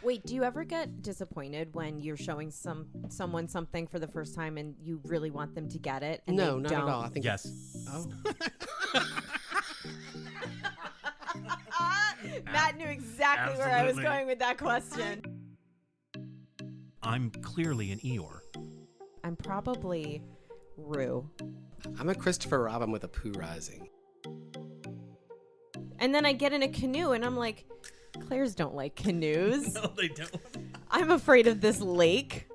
Wait, do you ever get disappointed when you're showing someone something for the first time and you really want them to get it? And No, they not don't? at all. I think Yes. Oh. Matt knew exactly where I was Absolutely. going with that question. I'm clearly an Eeyore. I'm probably Rue. I'm a Christopher Robin with a poo rising. And then I get in a canoe and I'm like, Clairs don't like canoes. No, they don't. I'm afraid of this lake.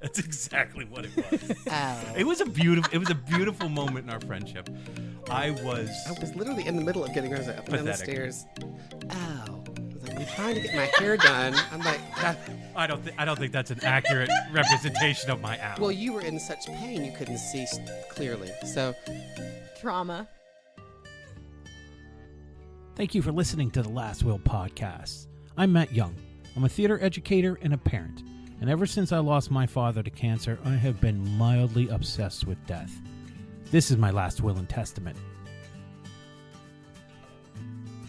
That's exactly what it was. Ow. It was a beautiful moment in our friendship. I was literally in the middle of getting ready up and down the Pathetic. stairs. Ow. I was like, I'm trying to get my hair done. I'm like, I don't think that's an accurate representation of my owl. well, you were in such pain you couldn't see clearly. So, Trauma. Thank you for listening to the Last Will podcast. I'm Matt Young. I'm a theater educator and a parent. And ever since I lost my father to cancer, I have been mildly obsessed with death. This is my last will and testament.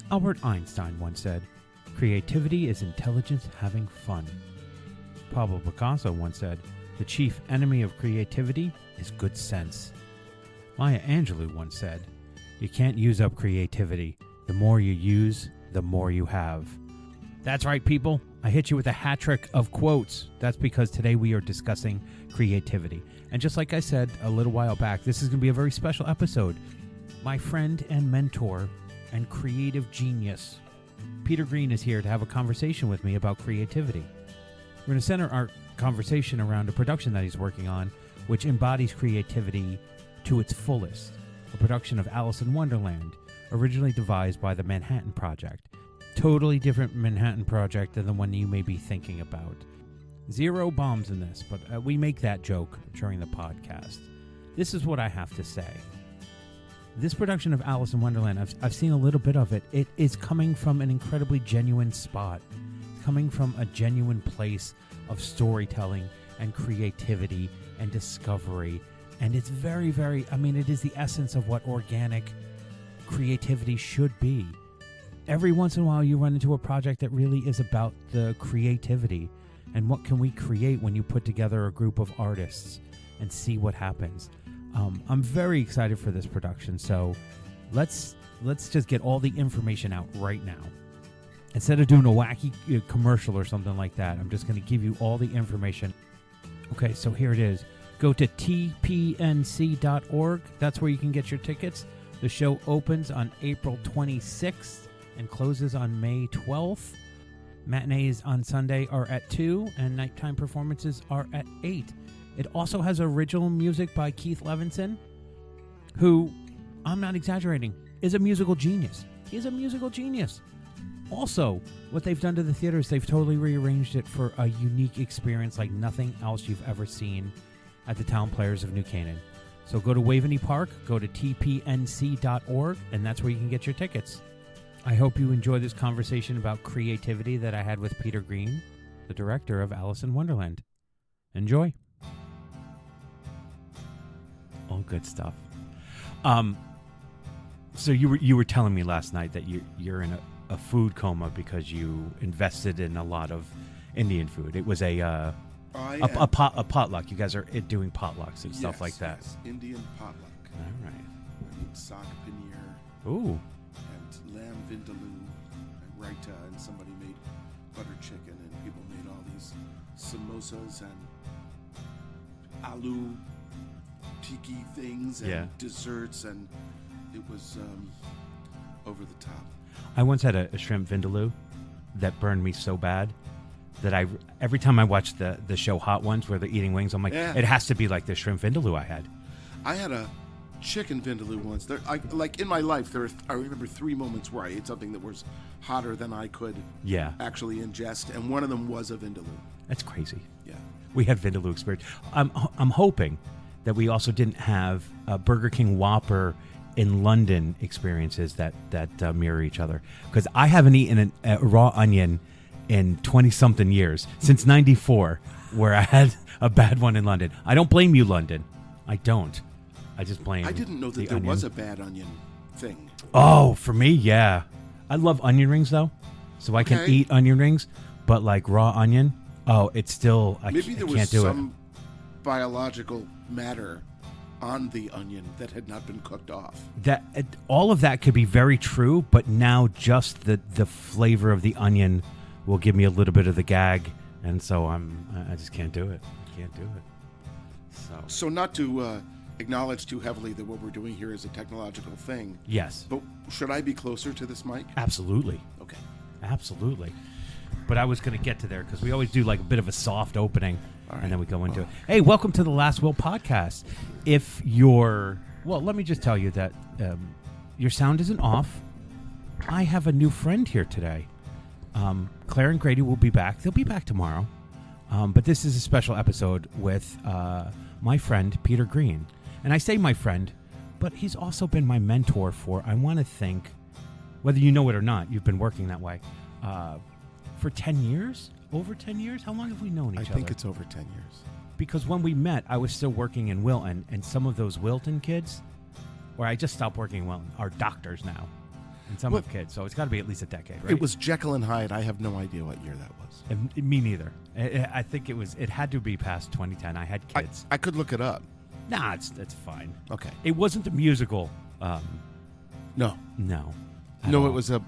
Albert Einstein once said, "Creativity is intelligence having fun." Pablo Picasso once said, "The chief enemy of creativity is good sense." Maya Angelou once said, "You can't use up creativity. The more you use, the more you have." That's right, people. I hit you with a hat trick of quotes. That's because today we are discussing creativity. And just like I said a little while back, this is going to be a very special episode. My friend and mentor and creative genius, Peter Green, is here to have a conversation with me about creativity. We're going to center our conversation around a production that he's working on, which embodies creativity to its fullest. A production of Alice in Wonderland, originally devised by the Manhattan Project. Totally different Manhattan Project than the one you may be thinking about. Zero bombs in this, but we make that joke during the podcast. This is what I have to say. This production of Alice in Wonderland, I've seen a little bit of it. It is coming from an incredibly genuine spot. It's coming from a genuine place of storytelling and creativity and discovery. And it's very, very, it is the essence of what organic creativity should be. Every once in a while you run into a project that really is about the creativity and what can we create when you put together a group of artists and see what happens. I'm very excited for this production, so let's just get all the information out right now. Instead of doing a wacky commercial or something like that, I'm just going to give you all the information. Okay, so here it is. Go to tpnc.org. That's where you can get your tickets. The show opens on April 26th and closes on May 12th. Matinees on Sunday are at 2, and nighttime performances are at 8. It also has original music by Keith Levinson, who, I'm not exaggerating, is a musical genius. He's a musical genius. Also, what they've done to the theater is they've totally rearranged it for a unique experience like nothing else you've ever seen at the Town Players of New Canaan. So go to Waveny Park, go to tpnc.org, and that's where you can get your tickets. I hope you enjoy this conversation about creativity that I had with Peter Green, the director of Alice in Wonderland. Enjoy. All good stuff. So you were telling me last night that you're in a food coma because you invested in a lot of Indian food. It was a potluck. You guys are doing potlucks and stuff like that. Yes, Indian potluck. All right. I need sak paneer Ooh. and lamb vindaloo and raita, and somebody made butter chicken, and people made all these samosas and aloo tiki things and desserts, and it was over the top. I once had a shrimp vindaloo that burned me so bad that every time I watch the show Hot Ones where they're eating wings, I'm like, it has to be like the shrimp vindaloo I had. I had a chicken vindaloo once. Like in my life, I remember 3 moments where I ate something that was hotter than I could actually ingest, and one of them was a vindaloo. That's crazy. Yeah. We had vindaloo experience. I'm hoping that we also didn't have a Burger King Whopper in London experiences that mirror each other, because I haven't eaten a raw onion in 20-something years, since 94, where I had a bad one in London. I don't blame you, London. I don't. I just blame I didn't know that there was a bad onion thing. Oh, for me, yeah. I love onion rings, though. so I can Okay. eat onion rings, but like raw onion, it's still I Maybe there can't was do it. some biological matter on the onion that had not been cooked off. That all of that could be very true, but now just the flavor of the onion will give me a little bit of the gag, and so I just can't do it. Can't do it. So not to acknowledge too heavily that what we're doing here is a technological thing. Yes, But should I be closer to this mic? absolutely, Okay. absolutely. But I was going to get to there because we always do like a bit of a soft opening, All and then we right. go into it. Hey, welcome to the Last Will podcast. If you're let me just tell you that your sound isn't off. I have a new friend here today. Claire and Grady will be back. They'll be back tomorrow. But this is a special episode with my friend, Peter Green. And I say my friend, but he's also been my mentor for, I want to think, whether you know it or not, you've been working that way, for 10 years? Over 10 years? How long have we known each other? I think it's over 10 years. Because when we met, I was still working in Wilton, and some of those Wilton kids, or I just stopped working in Wilton, are doctors now. And some have kids, so it's got to be at least a decade, right? It was Jekyll and Hyde. I have no idea what year that was. And me neither. I think it had to be past 2010. I had kids. I could look it up. Nah, it's fine. Okay. It wasn't the musical. No. No. No, it was a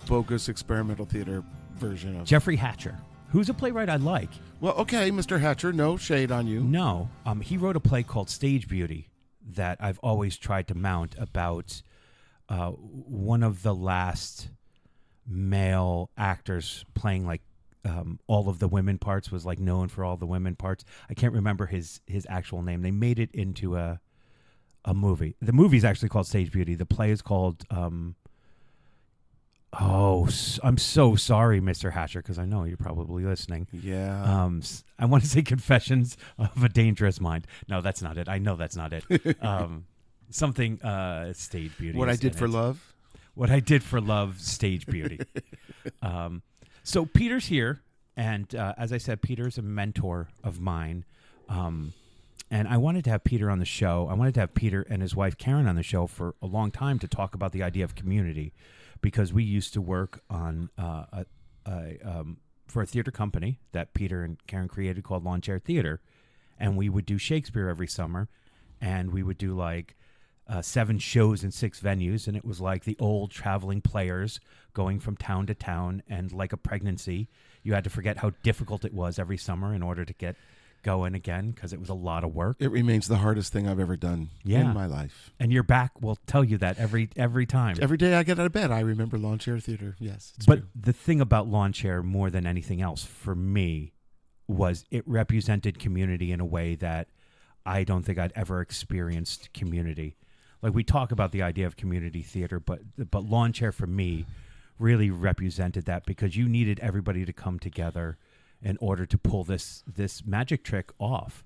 bogus experimental theater version of... Jeffrey Hatcher, who's a playwright I like. Well, okay, Mr. Hatcher, no shade on you. No. He wrote a play called Stage Beauty that I've always tried to mount about one of the last male actors playing like all of the women parts, was like known for all the women parts. I can't remember his actual name. They made it into a movie. The movie's actually called Stage Beauty. The play is called I'm so sorry, Mr. Hatcher, because I know you're probably listening. Yeah. I want to say Confessions of a Dangerous Mind. No, that's not it. I know that's not it. Something Stage Beauty. What I Did for Love? What I Did for Love, Stage Beauty. So Peter's here, and as I said, Peter's a mentor of mine. And I wanted to have Peter on the show. I wanted to have Peter and his wife Karen on the show for a long time to talk about the idea of community, because we used to work on for a theater company that Peter and Karen created called Lawn Chair Theater, and we would do Shakespeare every summer, and we would do like 7 shows in 6 venues, and it was like the old traveling players going from town to town, and like a pregnancy, you had to forget how difficult it was every summer in order to get going again, because it was a lot of work. It remains the hardest thing I've ever done in my life. And your back will tell you that every time. Every day I get out of bed, I remember Lawn Chair Theater. Yes, it's but true. the thing about Lawn Chair, more than anything else for me, was it represented community in a way that I don't think I'd ever experienced community. Like, we talk about the idea of community theater, but Lawn Chair for me really represented that, because you needed everybody to come together in order to pull this magic trick off.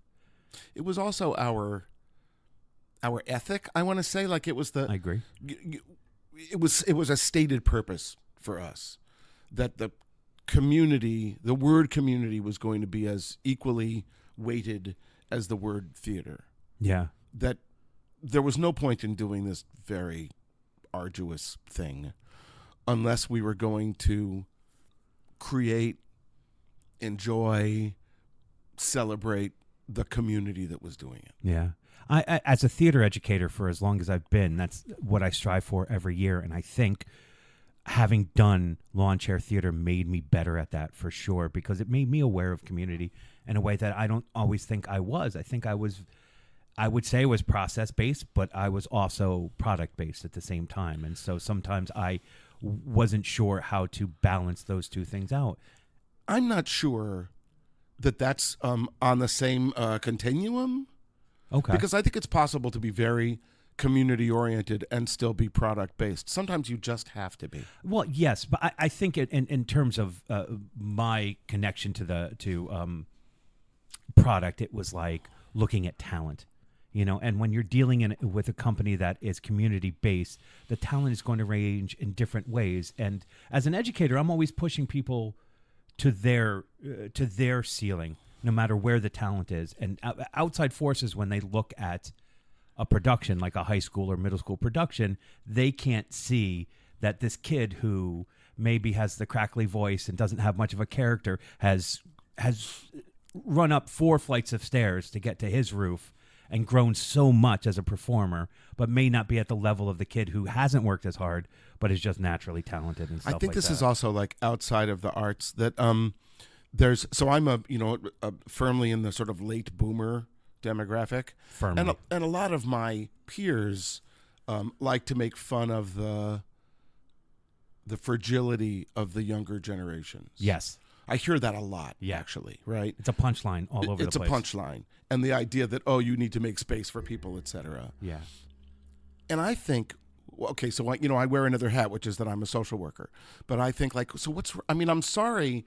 It was also our ethic, I want to say. Like, it was I agree. It was a stated purpose for us that the community, the word community, was going to be as equally weighted as the word theater. Yeah. That there was no point in doing this very arduous thing unless we were going to create, enjoy, celebrate the community that was doing it. Yeah. I as a theater educator for as long as I've been, that's what I strive for every year. And I think having done Lawn Chair Theater made me better at that for sure, because it made me aware of community in a way that I don't always think I was. I think I would say I was process-based, but I was also product-based at the same time. And so sometimes I wasn't sure how to balance those two things out. I'm not sure that that's on the same continuum. Okay. Because I think it's possible to be very community-oriented and still be product-based. Sometimes you just have to be. Well, yes, but I think in terms of my connection to product, it was like looking at talent. You know, and when you're dealing with a company that is community-based, the talent is going to range in different ways. And as an educator, I'm always pushing people to their ceiling, no matter where the talent is. And outside forces, when they look at a production like a high school or middle school production, they can't see that this kid who maybe has the crackly voice and doesn't have much of a character has run up 4 flights of stairs to get to his roof and grown so much as a performer, but may not be at the level of the kid who hasn't worked as hard, but is just naturally talented and stuff I think like this that. is also like outside of the arts that there's, so I'm a firmly in the sort of late boomer demographic. Firmly. And a lot of my peers like to make fun of the fragility of the younger generations. Yes. I hear that a lot, Yeah. actually, right? It's a punchline all over It's the a place. punchline. And the idea that, oh, you need to make space for people, etc. Yeah. And I think, okay, so I wear another hat, which is that I'm a social worker. But I think, like, so I'm sorry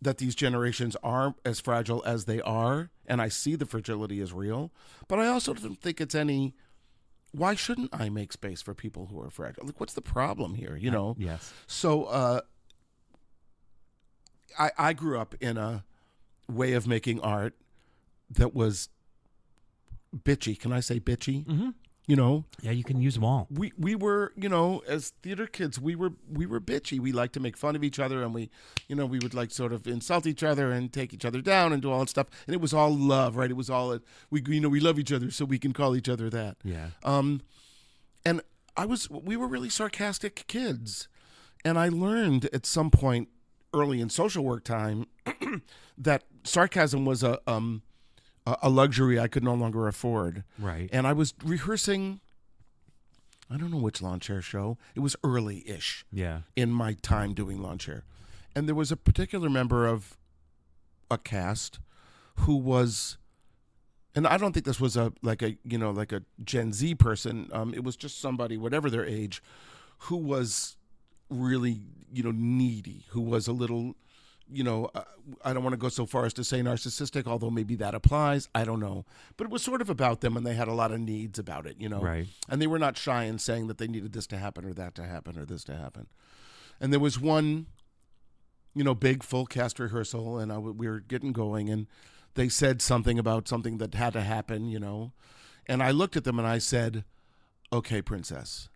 that these generations are as fragile as they are, and I see the fragility as real. But I also don't think it's why shouldn't I make space for people who are fragile? Like, what's the problem here, you know? Yes. So I grew up in a way of making art that was bitchy. Can I say bitchy? Mm-hmm. You know? Yeah, you can use them all. We were, as theater kids, we were bitchy. We liked to make fun of each other, and we would like sort of insult each other and take each other down and do all that stuff. And it was all love, right? It was all we love each other, so we can call each other that. Yeah. And we were really sarcastic kids, and I learned at some point early in social work time that sarcasm was a luxury I could no longer afford. Right. And I was rehearsing, I don't know which lawn chair show. It was early-ish Yeah. in my time doing lawn chair. And there was a particular member of a cast who was, and I don't think this was a Gen Z person. It was just somebody, whatever their age, who was really, needy, who was a little, I don't want to go so far as to say narcissistic, although maybe that applies. I don't know. But it was sort of about them, and they had a lot of needs about it, Right. And they were not shy in saying that they needed this to happen or that to happen or this to happen. And there was one, big full cast rehearsal, and we were getting going, and they said something about something that had to happen, And I looked at them and I said, "Okay, princess."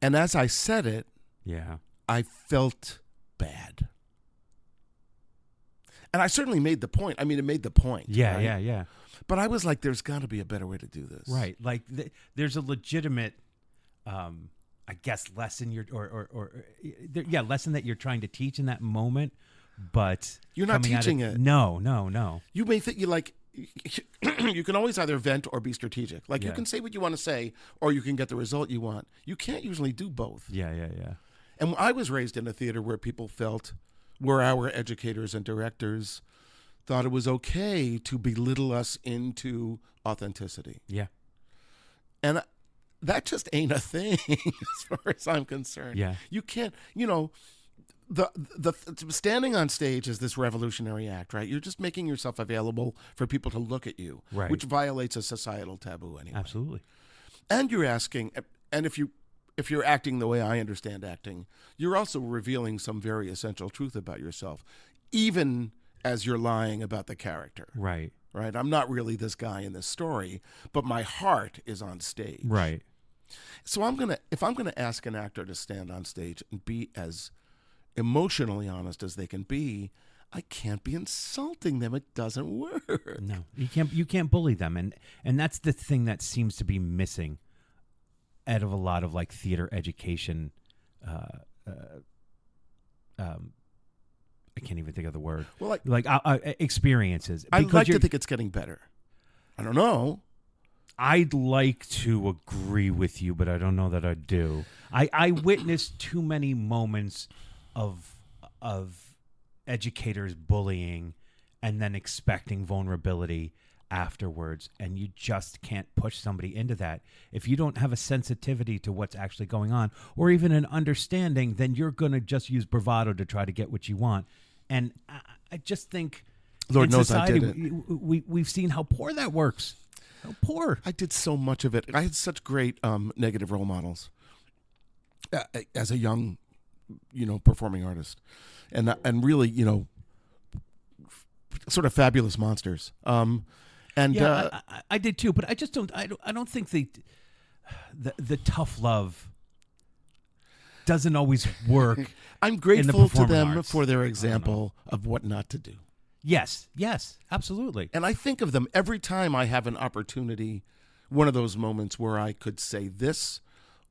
And as I said it, Yeah. I felt bad. And I certainly made the point. I mean, it made the point. Yeah, right? yeah. But I was like, there's got to be a better way to do this. Right. Like there's a legitimate, I guess, lesson lesson that you're trying to teach in that moment, but You're not coming at teaching it. No. You may think you can always either vent or be strategic. Like, you Yeah. can say what you want to say, or you can get the result you want. You can't usually do both. Yeah. And I was raised in a theater where people where our educators and directors thought it was okay to belittle us into authenticity. Yeah. And that just ain't a thing as far as I'm concerned. Yeah. You can't, the standing on stage is this revolutionary act, right? You're just making yourself available for people to look at you, Right. which violates a societal taboo anyway. Absolutely. And you're asking, and if you're acting the way I understand acting, you're also revealing some very essential truth about yourself, even as you're lying about the character. Right. Right? I'm not really this guy in this story, but my heart is on stage. Right. So if I'm gonna ask an actor to stand on stage and be as emotionally honest as they can be, I can't be insulting them. It doesn't work. No, you can't bully them, and that's the thing that seems to be missing out of a lot of like theater education. I can't even think of the word. Well, Experiences. I Because like to you're- think it's getting better. I don't know. I'd like to agree with you, but I don't know that I do. I witnessed too many moments of educators bullying and then expecting vulnerability afterwards, and you just can't push somebody into that. If you don't have a sensitivity to what's actually going on, or even an understanding, then you're going to just use bravado to try to get what you want. And I just think Lord in knows I society, did it. we've seen how poor that works. How poor. I did so much of it. I had such great negative role models as a young, performing artist, and really, sort of fabulous monsters. Yeah, I did too, but I just don't. I don't think the tough love doesn't always work. I'm grateful to performing them arts. for their example of what not to do. Yes, absolutely. And I think of them every time I have an opportunity, one of those moments where I could say this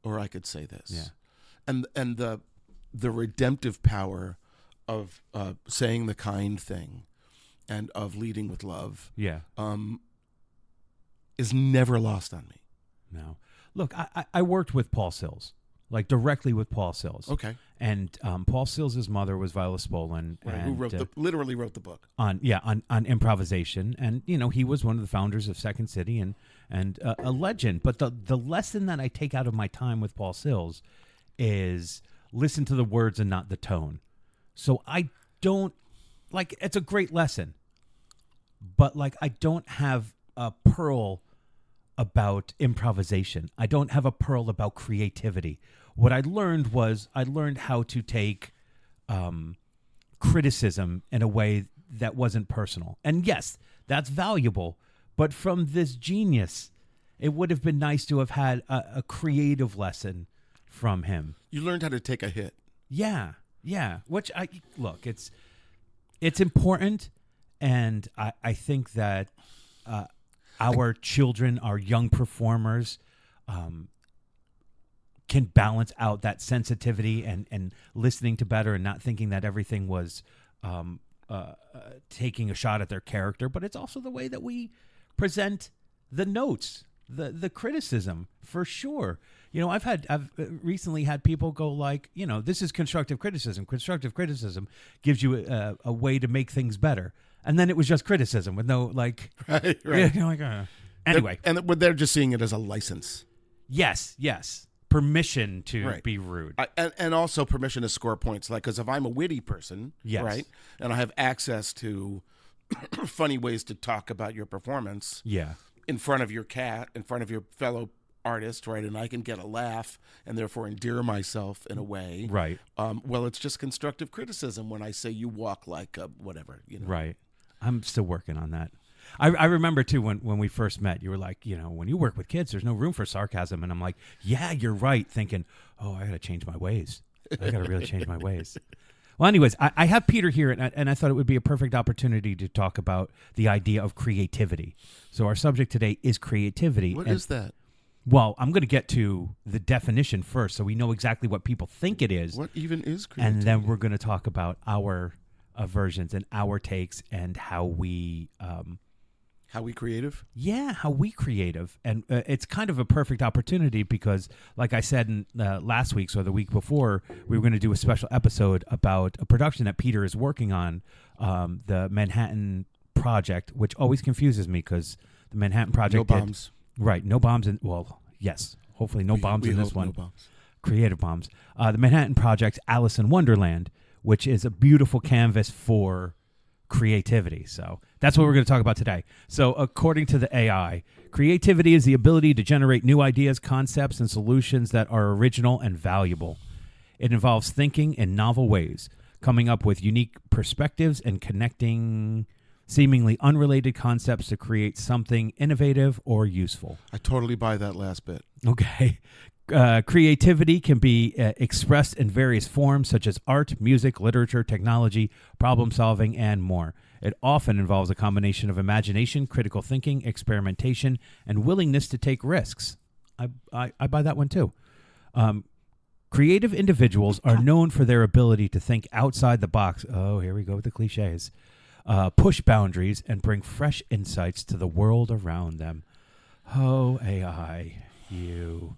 or I could say this. Yeah. And the redemptive power of saying the kind thing and of leading with love Yeah. is never lost on me. No. Look, I worked with Paul Sills, like directly with Paul Sills. Okay. And Paul Sills' mother was Viola Spolin. Right, and, who literally wrote the book. on improvisation. And, he was one of the founders of Second City and a legend. But the lesson that I take out of my time with Paul Sills is listen to the words and not the tone. So I don't, it's a great lesson. But, I don't have a pearl about improvisation. I don't have a pearl about creativity. What I learned was how to take criticism in a way that wasn't personal. And yes, that's valuable. But from this genius, it would have been nice to have had a creative lesson from him. You learned how to take a hit. Yeah. Which it's important, and I think that our children, our young performers, can balance out that sensitivity and listening to better and not thinking that everything was taking a shot at their character. But it's also the way that we present the notes, the criticism, for sure. I've recently had people go this is constructive criticism. Constructive criticism gives you a way to make things better. And then it was just criticism with no Right. Anyway. They're just seeing it as a license. Yes. Permission to be rude. And also permission to score points. Because if I'm a witty person, Yes. right, and I have access to funny ways to talk about your performance Yeah. in front of your in front of your fellow artist, right, and I can get a laugh and therefore endear myself in a way. Right. Well, it's just constructive criticism when I say you walk like a whatever. Right. I'm still working on that. I remember, too, when we first met, you were like, when you work with kids, there's no room for sarcasm. And I'm like, yeah, you're right. Thinking, I got to change my ways. I got to really change my ways. Well, anyways, I have Peter here, and I thought it would be a perfect opportunity to talk about the idea of creativity. So our subject today is creativity. What is that? Well, I'm going to get to the definition first so we know exactly what people think it is. What even is creativity? And then we're going to talk about our versions and our takes and how we... how we creative? Yeah, how we creative. And it's kind of a perfect opportunity because, like I said in last week's or the week before, we were going to do a special episode about a production that Peter is working on, the Manhattan Project, which always confuses me because the Manhattan Project... No bombs. Right, no bombs. Yes, hopefully no bombs in this one. No bombs. Creative bombs. The Manhattan Project's Alice in Wonderland, which is a beautiful canvas for creativity. So that's what we're going to talk about today. So according to the AI, creativity is the ability to generate new ideas, concepts, and solutions that are original and valuable. It involves thinking in novel ways, coming up with unique perspectives, and connecting seemingly unrelated concepts to create something innovative or useful. I totally buy that last bit. Okay. Creativity can be expressed in various forms such as art, music, literature, technology, problem solving, and more. It often involves a combination of imagination, critical thinking, experimentation, and willingness to take risks. I buy that one too. Creative individuals are known for their ability to think outside the box. Oh, here we go with the cliches. Push boundaries and bring fresh insights to the world around them. Oh, AI, you.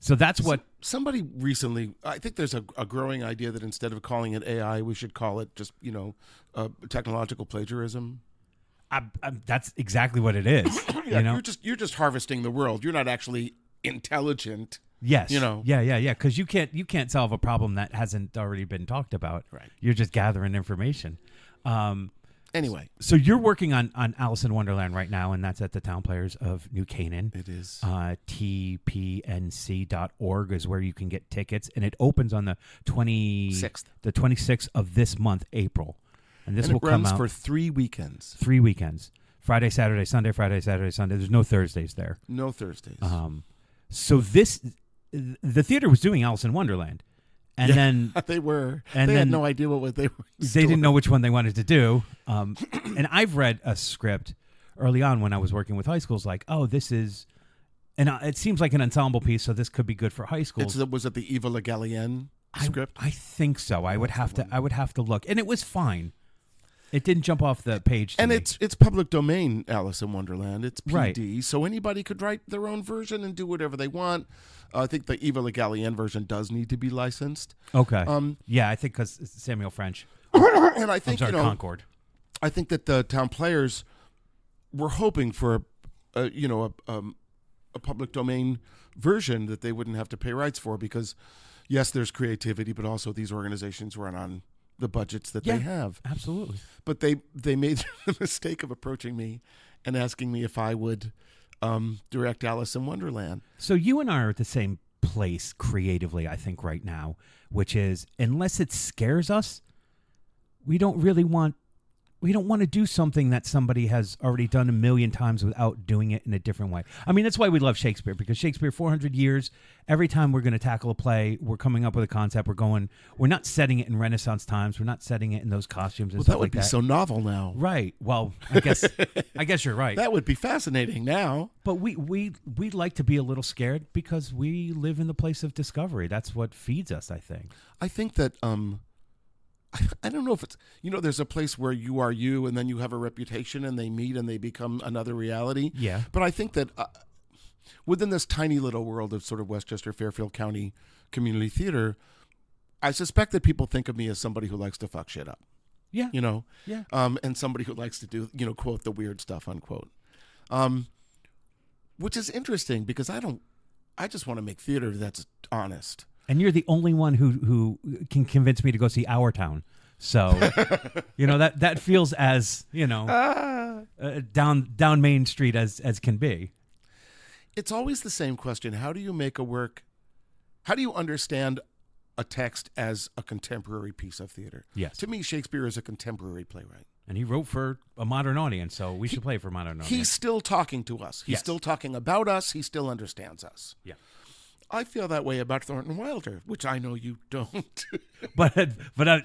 So that's what... Somebody recently, I think there's a growing idea that instead of calling it AI, we should call it just, technological plagiarism. That's exactly what it is. Yeah, you're just harvesting the world. You're not actually intelligent. Yes. Yeah. Because you can't solve a problem that hasn't already been talked about. Right. You're just gathering information. Anyway. So you're working on Alice in Wonderland right now, and that's at the Town Players of New Canaan. It is. TPNC.org is where you can get tickets, and it opens on the 26th of this month, April. And this will come out for 3 weekends. 3 weekends. Friday, Saturday, Sunday, Friday, Saturday, Sunday. There's no Thursdays there. No Thursdays. So this the theater was doing Alice in Wonderland, and then they were. And they had then- no idea what they were. they didn't know which one they wanted to do. And I've read a script early on when I was working with high schools, like, oh, this is, and it seems like an ensemble piece, so this could be good for high schools. Was it the Eva Le Gallienne script? I think so. I would have to look, and it was fine. It didn't jump off the page. To And me. it's public domain, Alice in Wonderland. It's PD, Right. so anybody could write their own version and do whatever they want. I think the Eva Le Gallienne version does need to be licensed. okay. Yeah, I think because Samuel French. And I think I'm sorry, Concord. I think that the town players were hoping for a public domain version that they wouldn't have to pay rights for, because yes, there's creativity, but also these organizations run on the budgets that they have. Absolutely. But they made the mistake of approaching me and asking me if I would direct Alice in Wonderland. So you and I are at the same place creatively, I think, right now, which is unless it scares us, we don't want to do something that somebody has already done a million times without doing it in a different way. I mean, that's why we love Shakespeare, because Shakespeare, 400 years, every time we're going to tackle a play, we're coming up with a concept. We're not setting it in Renaissance times. We're not setting it in those costumes and Well, stuff that would like be that. so novel now. Right. Well, I guess you're right. That would be fascinating now. But we like to be a little scared because we live in the place of discovery. That's what feeds us, I think. I think that I don't know if it's, there's a place where you are you and then you have a reputation and they meet and they become another reality. Yeah. But I think that within this tiny little world of sort of Westchester, Fairfield County community theater, I suspect that people think of me as somebody who likes to fuck shit up. Yeah. Yeah. And somebody who likes to do, quote, the weird stuff, unquote. Which is interesting because I just want to make theater that's honest. And you're the only one who can convince me to go see Our Town. So, that feels as, down Main Street as can be. It's always the same question. How do you make a work? How do you understand a text as a contemporary piece of theater? Yes. To me, Shakespeare is a contemporary playwright. And he wrote for a modern audience, so we should play for a modern audience. He's still talking to us. He's Yes. still talking about us. He still understands us. Yeah. I feel that way about Thornton Wilder, which I know you don't. But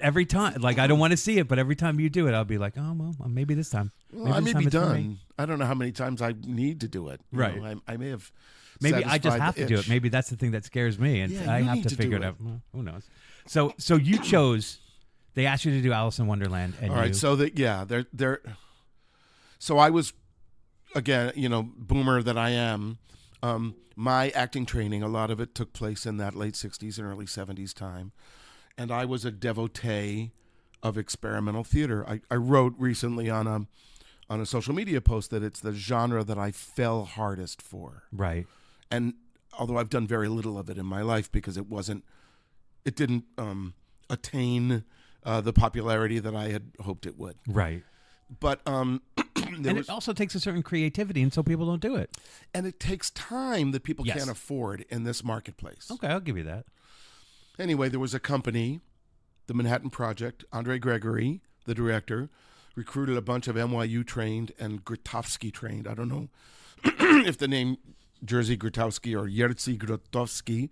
every time, like, I don't want to see it, but every time you do it, I'll be like, oh, well, maybe this time. Well, I this may time be it's for me. done. I don't know how many times I need to do it. You Right. know, I may have. Maybe I just satisfied have the to do it. itch. Maybe that's the thing that scares me, and Yeah, I you have need to to figure do it out. Well, who knows? So you chose. They asked you to do Alice in Wonderland, and All right, you, so they're. So I was, again, boomer that I am. My acting training, a lot of it took place in that late '60s and early '70s time, and I was a devotee of experimental theater. I wrote recently on a social media post that it's the genre that I fell hardest for, right. and although I've done very little of it in my life because it didn't attain the popularity that I had hoped it would. Right. But It also takes a certain creativity, and so people don't do it. and it takes time that people Yes. can't afford in this marketplace. Okay, I'll give you that. Anyway, there was a company, the Manhattan Project. Andre Gregory, the director, recruited a bunch of NYU trained and Grotowski trained. I don't know if the name Jerzy Grotowski or Jerzy Grotowski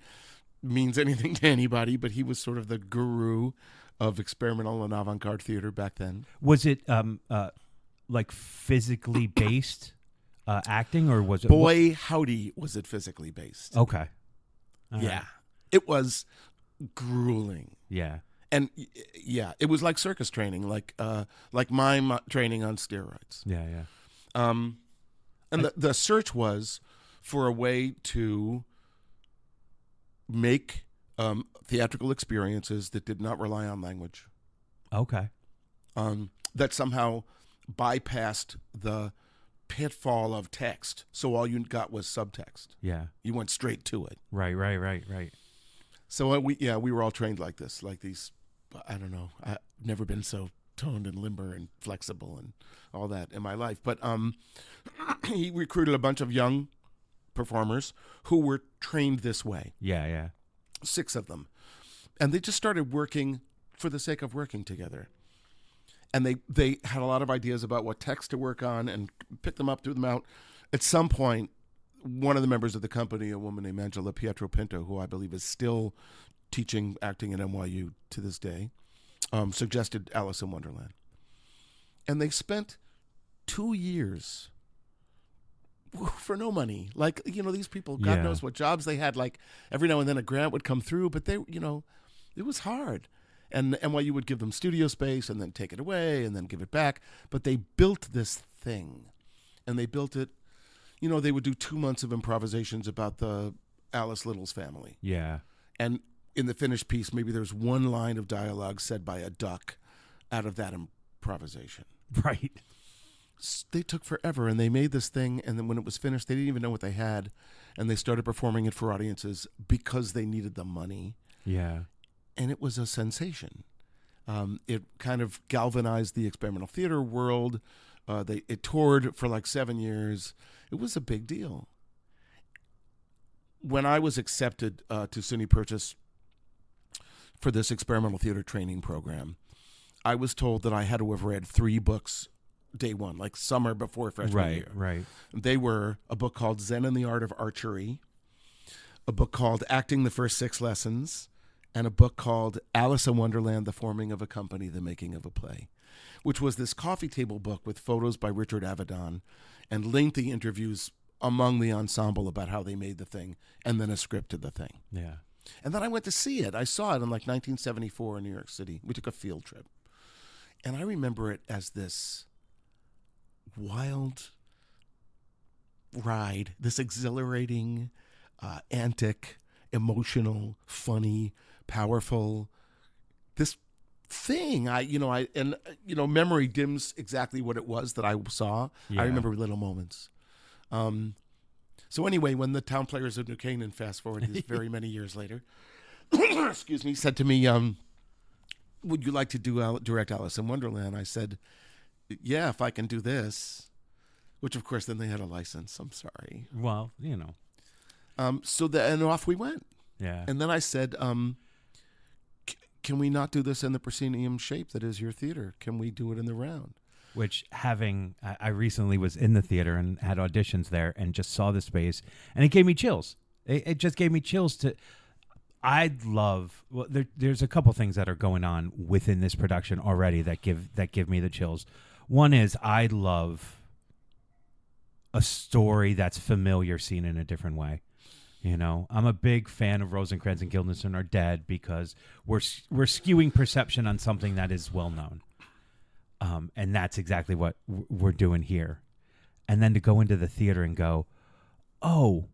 means anything to anybody, but he was sort of the guru of experimental and avant-garde theater back then. Was it like physically based acting, or was it? Boy, howdy, was it physically based. Okay. All right. Yeah. It was grueling. Yeah. And yeah, it was like circus training, like mime training on steroids. Yeah. Yeah. And the search was for a way to make theatrical experiences that did not rely on language, Okay. that somehow bypassed the pitfall of text. So all you got was subtext. Yeah. You went straight to it. Right. So we were all trained like this, like these. I don't know. I've never been so toned and limber and flexible and all that in my life. But he recruited a bunch of young performers who were trained this way. Yeah. 6 of them, and they just started working for the sake of working together. And they had a lot of ideas about what text to work on and pick them up, threw them out. At some point, one of the members of the company, a woman named Angela Pietro Pinto, who I believe is still teaching acting at NYU to this day, suggested Alice in Wonderland. And they spent 2 years for no money. Like, these people, God knows what jobs they had. Like, every now and then a grant would come through, but they, it was hard. And NYU would give them studio space and then take it away and then give it back. But they built this thing. And they built it, they would do 2 months of improvisations about the Alice Little's family. Yeah. And in the finished piece, maybe there's one line of dialogue said by a duck out of that improvisation. Right. They took forever, and they made this thing, and then when it was finished, they didn't even know what they had, and they started performing it for audiences because they needed the money. Yeah. And it was a sensation. It kind of galvanized the experimental theater world. It toured for like 7 years. It was a big deal. When I was accepted to SUNY Purchase for this experimental theater training program, I was told that I had to have read 3 books day one, like summer before freshman year. Right. They were a book called Zen and the Art of Archery, a book called Acting the First 6 Lessons, and a book called Alice in Wonderland, The Forming of a Company, The Making of a Play, which was this coffee table book with photos by Richard Avedon and lengthy interviews among the ensemble about how they made the thing, and then a script to the thing. Yeah. And then I went to see it. I saw it in like 1974 in New York City. We took a field trip. And I remember it as this wild ride, this exhilarating, antic, emotional, funny, powerful, this thing. Memory dims exactly what it was that I saw. Yeah. I remember little moments. So anyway, when the town players of New Canaan, fast forward this very many years later, excuse me, said to me, would you like to direct Alice in Wonderland? I said, yeah, if I can do this, which of course then they had a license. I'm sorry. Well, And off we went. Yeah. And then I said, can we not do this in the proscenium shape that is your theater? Can we do it in the round? Which I recently was in the theater and had auditions there and just saw the space, and it gave me chills. It just gave me chills there's a couple things that are going on within this production already that give me the chills. One is I love a story that's familiar seen in a different way. I'm a big fan of Rosencrantz and Guildenstern Are Dead because we're skewing perception on something that is well known. And that's exactly what we're doing here. And then to go into the theater and go, oh,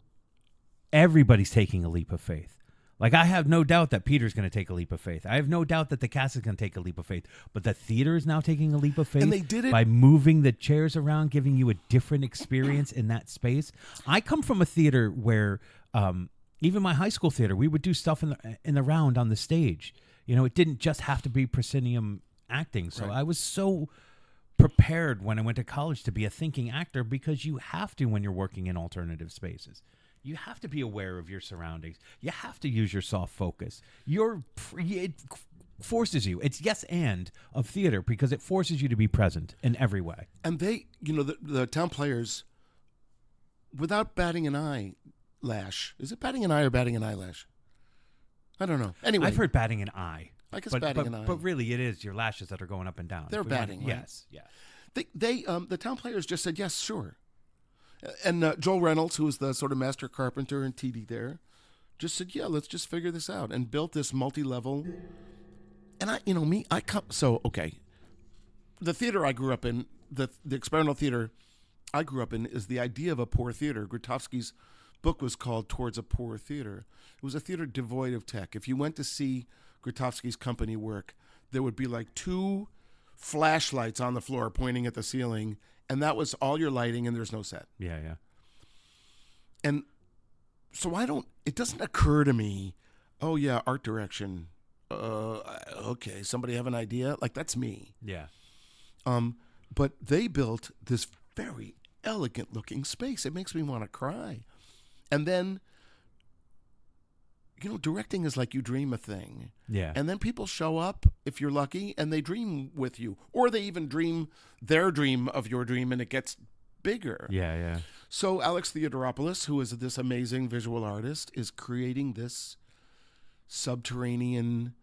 everybody's taking a leap of faith. Like, I have no doubt that Peter's going to take a leap of faith. I have no doubt that the cast is going to take a leap of faith. But the theater is now taking a leap of faith. And they did it by moving the chairs around, giving you a different experience in that space. I come from a theater where, even my high school theater, we would do stuff in the round on the stage. It didn't just have to be proscenium acting. So Right. I was so prepared when I went to college to be a thinking actor, because you have to when you're working in alternative spaces. You have to be aware of your surroundings. You have to use your soft focus. It forces you. It's yes and of theater because it forces you to be present in every way. And they, the town players, without batting an eyelash, is it batting an eye or batting an eyelash? I don't know. Anyway, I've heard batting an eye. I guess batting an eye. But really, it is your lashes that are going up and down. They're If we want- batting, right? Yes, yeah. The town players just said, yes, sure. And Joel Reynolds, who was the sort of master carpenter and TD there, just said, yeah, let's just figure this out, and built this multi-level. And okay. The theater I grew up in, the experimental theater I grew up in, is the idea of a poor theater. Grotowski's book was called Towards a Poor Theater. It was a theater devoid of tech. If you went to see Grotowski's company work, there would be like 2 flashlights on the floor pointing at the ceiling, and that was all your lighting, and there's no set. Yeah. And so it doesn't occur to me, oh yeah, art direction. Okay, somebody have an idea? Like, that's me. Yeah. But they built this very elegant looking space. It makes me want to cry. And then, directing is like you dream a thing. Yeah. And then people show up, if you're lucky, and they dream with you. Or they even dream their dream of your dream, and it gets bigger. Yeah. So Alex Theodoropoulos, who is this amazing visual artist, is creating this subterranean,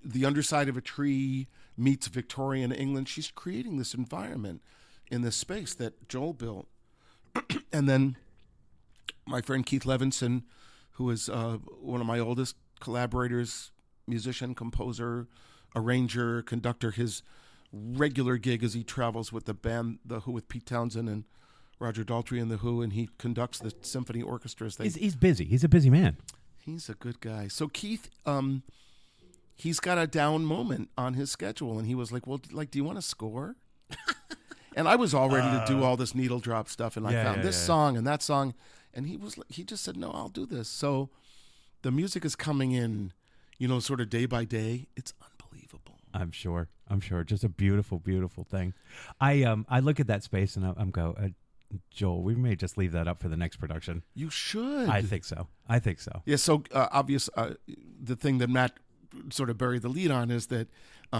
the underside of a tree meets Victorian England. She's creating this environment in this space that Joel built. And then my friend Keith Levinson, who is one of my oldest collaborators, musician, composer, arranger, conductor, his regular gig as he travels with the band The Who with Pete Townsend and Roger Daltrey and The Who, and he conducts the symphony orchestras. He's busy. He's a busy man. He's a good guy. So Keith, he's got a down moment on his schedule, and he was like, "Well, do you want to score?" And I was all ready to do all this needle drop stuff, and I found this song and that song, and he just said, "No, I'll do this." So the music is coming in, sort of day by day. It's unbelievable. I'm sure. Just a beautiful, beautiful thing. I look at that space and I'm Joel, we may just leave that up for the next production. You should. I think so. Yeah. So the thing that Matt sort of buried the lead on is that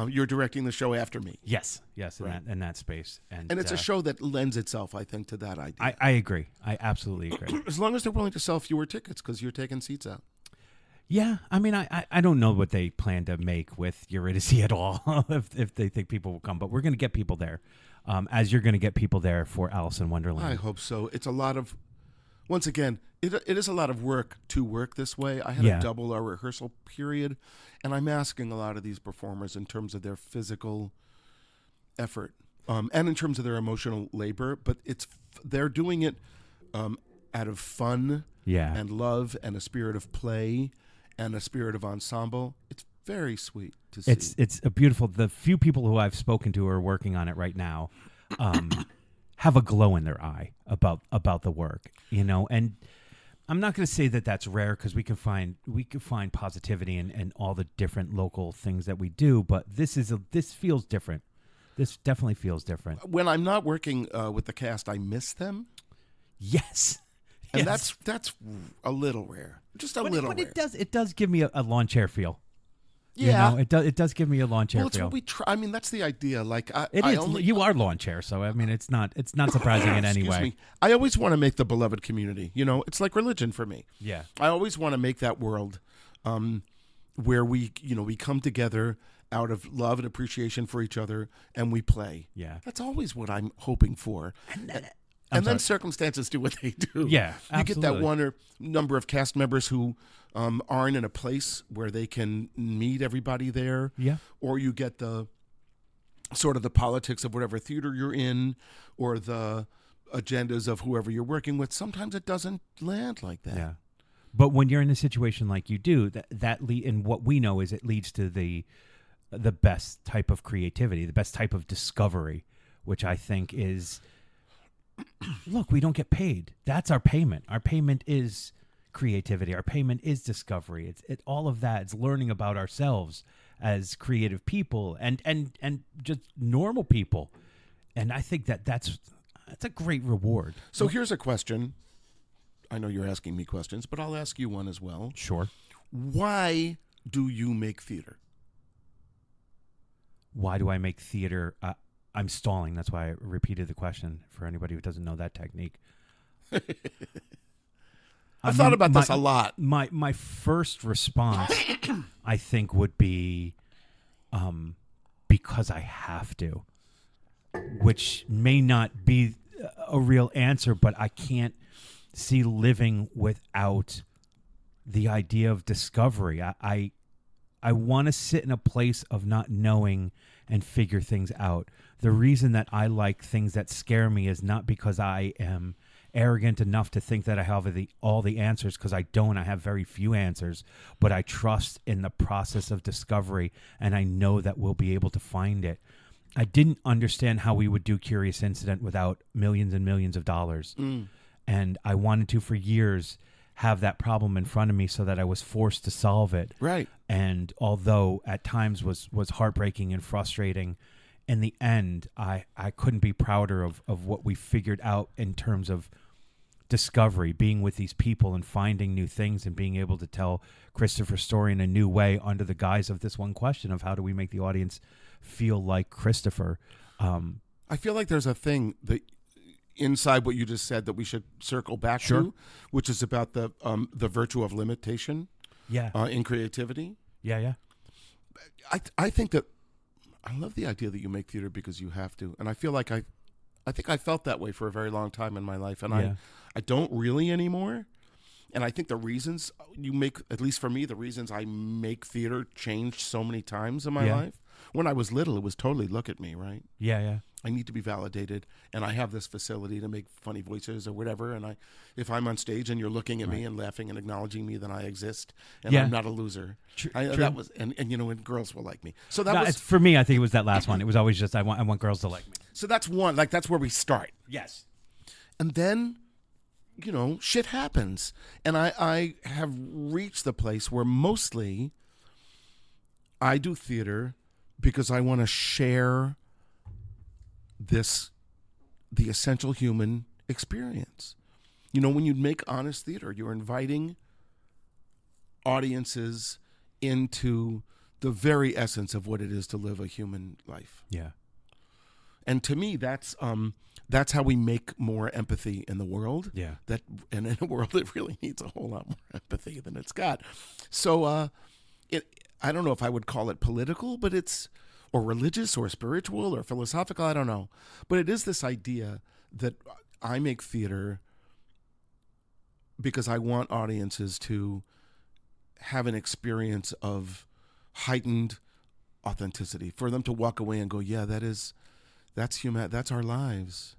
you're directing the show after me. Yes, Right. in that space, and it's a show that lends itself, I think, to that idea. I agree. I absolutely agree. As long as they're willing to sell fewer tickets, because you're taking seats out. Yeah, I mean, I don't know what they plan to make with Eurydice at all, if they think people will come, but we're going to get people there, as you're going to get people there for Alice in Wonderland. I hope so. It's a lot of, once again, it is a lot of work to work this way. I had to double our rehearsal period, and I'm asking a lot of these performers in terms of their physical effort and in terms of their emotional labor, but they're doing it out of fun and love and a spirit of play and a spirit of ensemble. It's very sweet to see. It's a beautiful. The few people who I've spoken to who are working on it right now have a glow in their eye about the work, and I'm not going to say that that's rare, because we can find positivity in all the different local things that we do, but this feels different. This definitely feels different. When I'm not working with the cast, I miss them. Yes. And that's a little rare. Just a little rare. But it does give me a lawn chair feel. Yeah. It does give me a lawn chair it's feel. what we try. I mean, that's the idea. Like you are lawn chair, so I mean, it's not surprising in any way. Me. I always want to make the beloved community. It's like religion for me. Yeah. I always want to make that world where we come together out of love and appreciation for each other, and we play. Yeah. That's always what I'm hoping for. And then circumstances do what they do. Yeah, absolutely. You get that one or number of cast members who aren't in a place where they can meet everybody there. Yeah. Or you get the sort of the politics of whatever theater you're in, or the agendas of whoever you're working with. Sometimes it doesn't land like that. Yeah. But when you're in a situation like you do, and what we know is it leads to the best type of creativity, the best type of discovery, which I think is... Look, we don't get paid. That's our payment. Our payment is creativity. Our payment is discovery. It's all of that. It's learning about ourselves as creative people and just normal people. And I think that's a great reward. So here's a question. I know you're asking me questions, but I'll ask you one as well. Sure. Why do you make theater? Why do I make theater? I'm stalling. That's why I repeated the question for anybody who doesn't know that technique. I've thought about this a lot. My first response, I think, would be because I have to, which may not be a real answer, but I can't see living without the idea of discovery. I want to sit in a place of not knowing and figure things out. The reason that I like things that scare me is not because I am arrogant enough to think that I have all the answers, because I don't. I have very few answers, but I trust in the process of discovery, and I know that we'll be able to find it. I didn't understand how we would do Curious Incident without millions and millions of dollars. And I wanted to, for years, have that problem in front of me so that I was forced to solve it. Right. And although at times was heartbreaking and frustrating, in the end, I couldn't be prouder of what we figured out in terms of discovery, being with these people and finding new things and being able to tell Christopher's story in a new way under the guise of this one question of how do we make the audience feel like Christopher. I feel like there's a thing that inside what you just said that we should circle back Sure. to, which is about the virtue of limitation Yeah. in creativity. Yeah. I think that I love the idea that you make theater because you have to, and I feel like I think I felt that way for a very long time in my life, and Yeah. I don't really anymore. And I think the reasons you make, at least for me, the reasons I make theater changed so many times in my Yeah. life. When I was little, it was totally look at me, right? Yeah. I need to be validated, and I have this facility to make funny voices or whatever. And if I'm on stage and you're looking at me and laughing and acknowledging me, then I exist, and Yeah. I'm not a loser. True. That was, and and girls will like me. So that No, was, for me, I think it was that last one. It was always just I want girls to like me. so that's one. Like that's where we start, Yes. and then, shit happens, and I have reached the place where mostly I do theater because I want to share the essential human experience. When you make honest theater, you're inviting audiences into the very essence of what it is to live a human life. Yeah. And to me, that's how we make more empathy in the world. Yeah. And in a world that really needs a whole lot more empathy than it's got. So I don't know if I would call it political, but or religious or spiritual or philosophical, I don't know. But it is this idea that I make theater because I want audiences to have an experience of heightened authenticity, for them to walk away and go, yeah, that's human, that's our lives.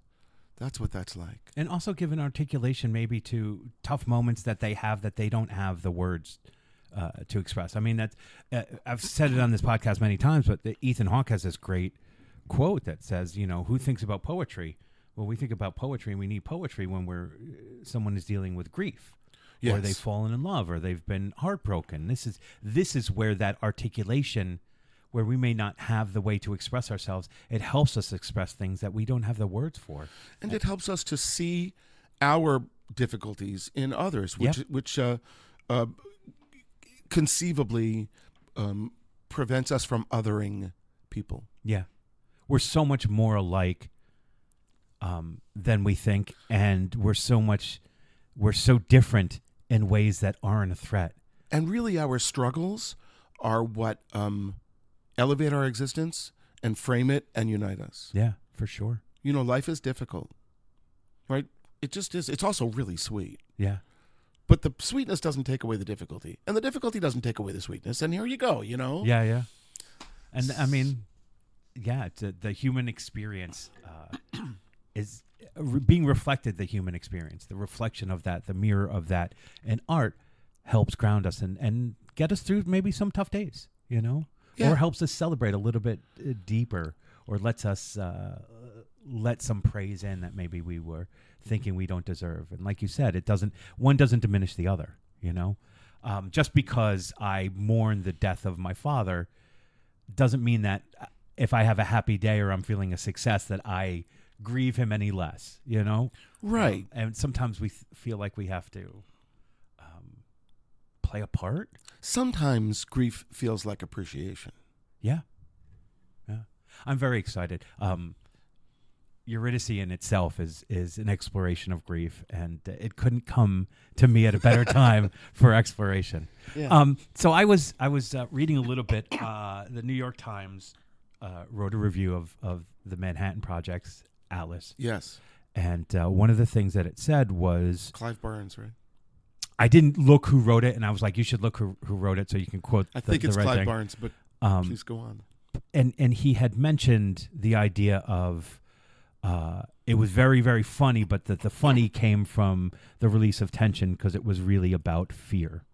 That's what that's like. And also give an articulation maybe to tough moments that they have that they don't have the words to express. I mean, that I've said it on this podcast many times, but Ethan Hawke has this great quote that says, who thinks about poetry? Well, we think about poetry, and we need poetry when someone is dealing with grief, or Yes. they've fallen in love, or they've been heartbroken. This is where that articulation, where we may not have the way to express ourselves, it helps us express things that we don't have the words for. And it helps us to see our difficulties in others, which conceivably prevents us from othering people. Yeah. We're so much more alike than we think, and we're so different in ways that aren't a threat. And really, our struggles are what elevate our existence and frame it and unite us. Yeah, for sure. Life is difficult, right? It just is. It's also really sweet. Yeah. But the sweetness doesn't take away the difficulty, and the difficulty doesn't take away the sweetness. And here you go, Yeah. And I mean, yeah, the human experience is being reflected, the human experience, the reflection of that, the mirror of that. And art helps ground us and get us through maybe some tough days, Yeah. or helps us celebrate a little bit deeper, or lets us let some praise in that maybe we were thinking we don't deserve. And like you said, one doesn't diminish the other, just because I mourn the death of my father doesn't mean that if I have a happy day or I'm feeling a success that I grieve him any less, Right. And sometimes we feel like we have to play a part. Sometimes grief feels like appreciation. Yeah. I'm very excited. Eurydice in itself is an exploration of grief, and it couldn't come to me at a better time for exploration. Yeah. So I was reading a little bit. The New York Times wrote a review of the Manhattan Project's Atlas. Yes. And one of the things that it said was, Clive Barnes, right? I didn't look who wrote it, and I was like, you should look who wrote it so you can quote I think it's right Clive thing. Barnes, but please go on. And he had mentioned the idea of it was very, very funny, but that the funny came from the release of tension because it was really about fear.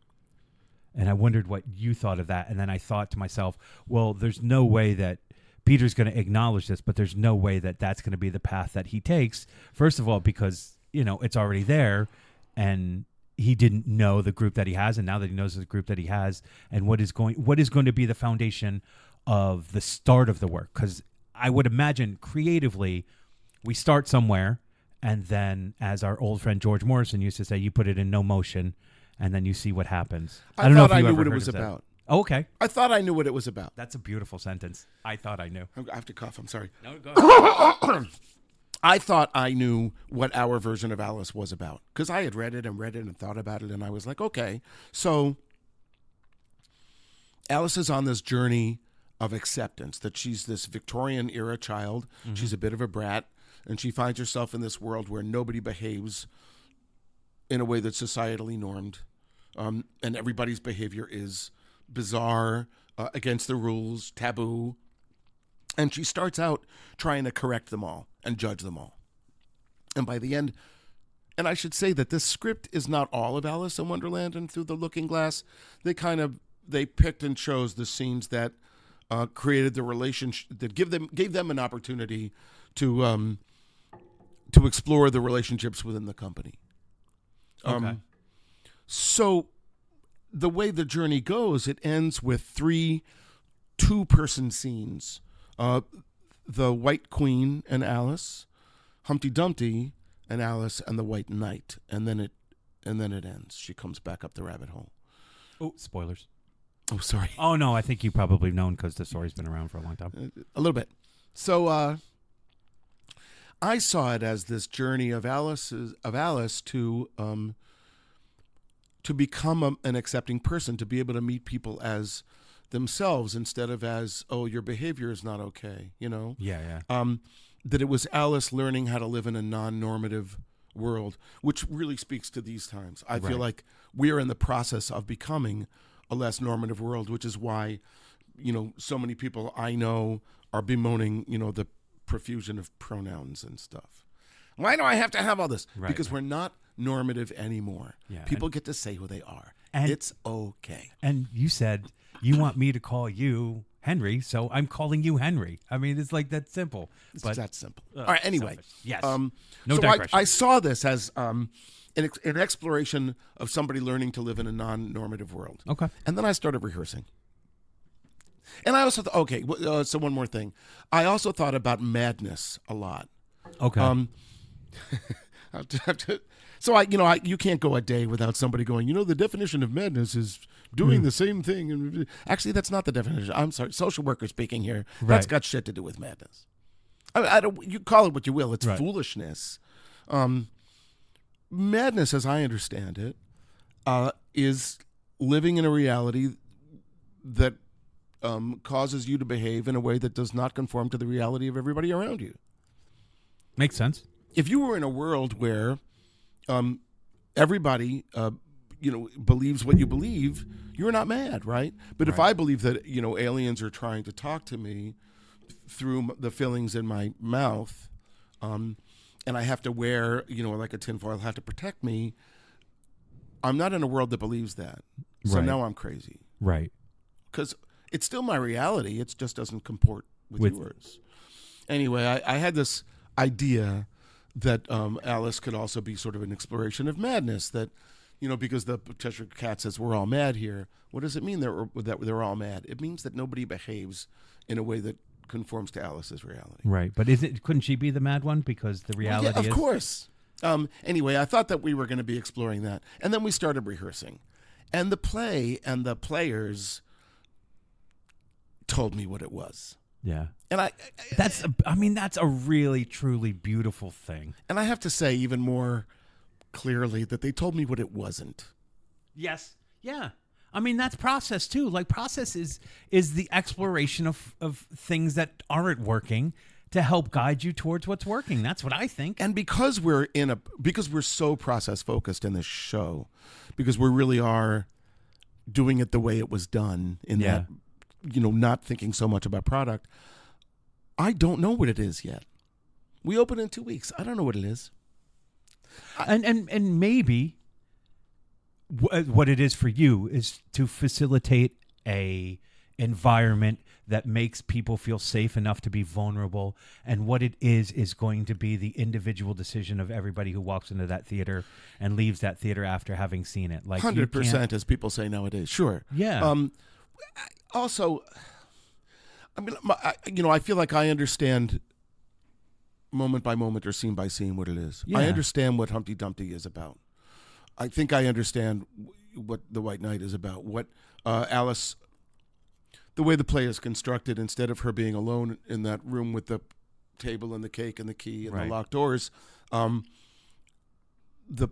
And I wondered what you thought of that. And then I thought to myself, well, there's no way that Peter's going to acknowledge this, but there's no way that that's going to be the path that he takes. First of all, because, it's already there, and he didn't know the group that he has. And now that he knows the group that he has, and what is going to be the foundation of the start of the work. Because I would imagine creatively, we start somewhere, and then, as our old friend George Morrison used to say, you put it in no motion, and then you see what happens. I don't know thought if I you knew ever what it heard was of that. about. Oh, okay. I thought I knew what it was about. That's a beautiful sentence. I thought I knew. I have to cough. I'm sorry. No, go ahead. I thought I knew what our version of Alice was about because I had read it and thought about it, and I was like, okay, so Alice is on this journey of acceptance that she's this Victorian era child. Mm-hmm. She's a bit of a brat, and she finds herself in this world where nobody behaves in a way that's societally normed, and everybody's behavior is bizarre, against the rules, taboo. And she starts out trying to correct them all and judge them all. And by the end, and I should say that this script is not all of Alice in Wonderland and Through the Looking Glass. They picked and chose the scenes that created the relationship, that gave them an opportunity to explore the relationships within the company. Okay. So the way the journey goes, it ends with 3 two-person scenes. The White Queen and Alice, Humpty Dumpty and Alice, and the White Knight, and then it ends. She comes back up the rabbit hole. Oh, spoilers. Oh, sorry. Oh no, I think you probably known because the story's been around for a long time. A little bit. So I saw it as this journey of Alice to become an accepting person, to be able to meet people as themselves instead of as, oh, your behavior is not okay, you know? Yeah. That it was Alice learning how to live in a non-normative world, which really speaks to these times. I feel like we are in the process of becoming a less normative world, which is why, you know, so many people I know are bemoaning, you know, the profusion of pronouns and stuff. Why do I have to have all this? Because we're not normative anymore. Yeah, people get to say who they are. And it's okay. And you said you want me to call you Henry, so I'm calling you Henry. I mean, it's like that simple. It's but, that simple. All right, anyway. Selfish. Yes. No so digression. I saw this as an exploration of somebody learning to live in a non-normative world. Okay. And then I started rehearsing. And I also thought, so one more thing. I also thought about madness a lot. Okay. So you can't go a day without somebody going, the definition of madness is doing the same thing. And actually, that's not the definition. I'm sorry, social worker speaking here. That's got shit to do with madness. I don't. You call it what you will. It's foolishness. Madness, as I understand it, is living in a reality that causes you to behave in a way that does not conform to the reality of everybody around you. Makes sense. If you were in a world where everybody, believes what you believe, you're not mad, right? But if I believe that, aliens are trying to talk to me through the fillings in my mouth, and I have to wear, like a tinfoil hat to protect me, I'm not in a world that believes that. So now I'm crazy. Right. Because it's still my reality. It just doesn't comport with yours. Anyway, I had this idea that Alice could also be sort of an exploration of madness, that, because the Cheshire Cat says we're all mad here. What does it mean that they're all mad? It means that nobody behaves in a way that conforms to Alice's reality. Right. But couldn't she be the mad one? Because the reality is... Of course. Anyway, I thought that we were going to be exploring that. And then we started rehearsing. And the play and the players told me what it was. Yeah. And that's a really, truly beautiful thing. And I have to say even more clearly that they told me what it wasn't. Yes. Yeah. I mean, that's process too. Like, process is the exploration of things that aren't working to help guide you towards what's working. That's what I think. And because we're so process focused in this show, because we really are doing it the way it was done in that, not thinking so much about product, I don't know what it is yet. We open in 2 weeks. I don't know what it is. And maybe what it is for you is to facilitate a environment that makes people feel safe enough to be vulnerable, and what it is going to be the individual decision of everybody who walks into that theater and leaves that theater after having seen it. Like 100%, as people say nowadays. Sure. Yeah. Also, I mean, I feel like I understand moment by moment or scene by scene what it is. Yeah. I understand what Humpty Dumpty is about. I think I understand what the White Knight is about. What Alice, the way the play is constructed, instead of her being alone in that room with the table and the cake and the key and Right. the locked doors. The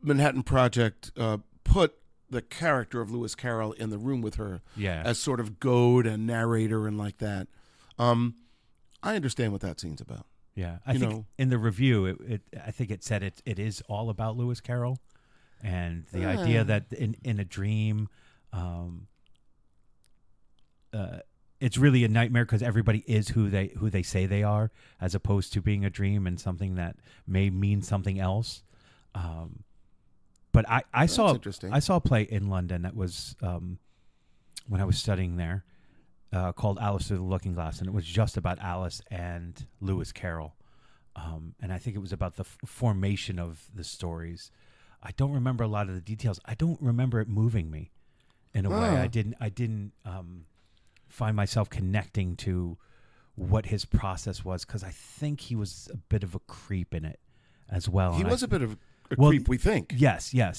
Manhattan Project put the character of Lewis Carroll in the room with her Yeah. as sort of goad and narrator and like that. I understand what that scene's about. Yeah, I You think know. in the review, I think it said it is all about Lewis Carroll, and the idea that in a dream, it's really a nightmare because everybody is who they say they are, as opposed to being a dream and something that may mean something else. But I saw interesting. I saw a play in London that was when I was studying there. Called Alice Through the Looking Glass, and it was just about Alice and Lewis Carroll. And I think it was about the formation of the stories. I don't remember a lot of the details. I don't remember it moving me in a way. I didn't find myself connecting to what his process was, because I think he was a bit of a creep in it as well. He And was I, a bit of a Well, creep, we think. Yes. Yeah.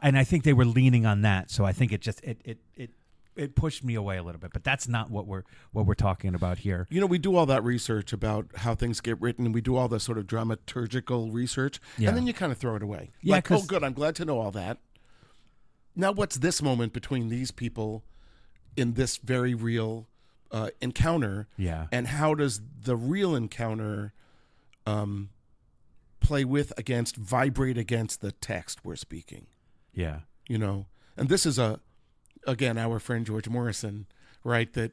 And I think they were leaning on that. So I think it pushed me away a little bit, but that's not what we're talking about here. You know, we do all that research about how things get written, and we do all the sort of dramaturgical research, Yeah. and then you kind of throw it away. Yeah, Like, oh, 'cause- good, I'm glad to know all that. Now, what's this moment between these people in this very real encounter? Yeah. And how does the real encounter play with, vibrate against the text we're speaking? Yeah. You know, and this is again, our friend George Morrison, right? That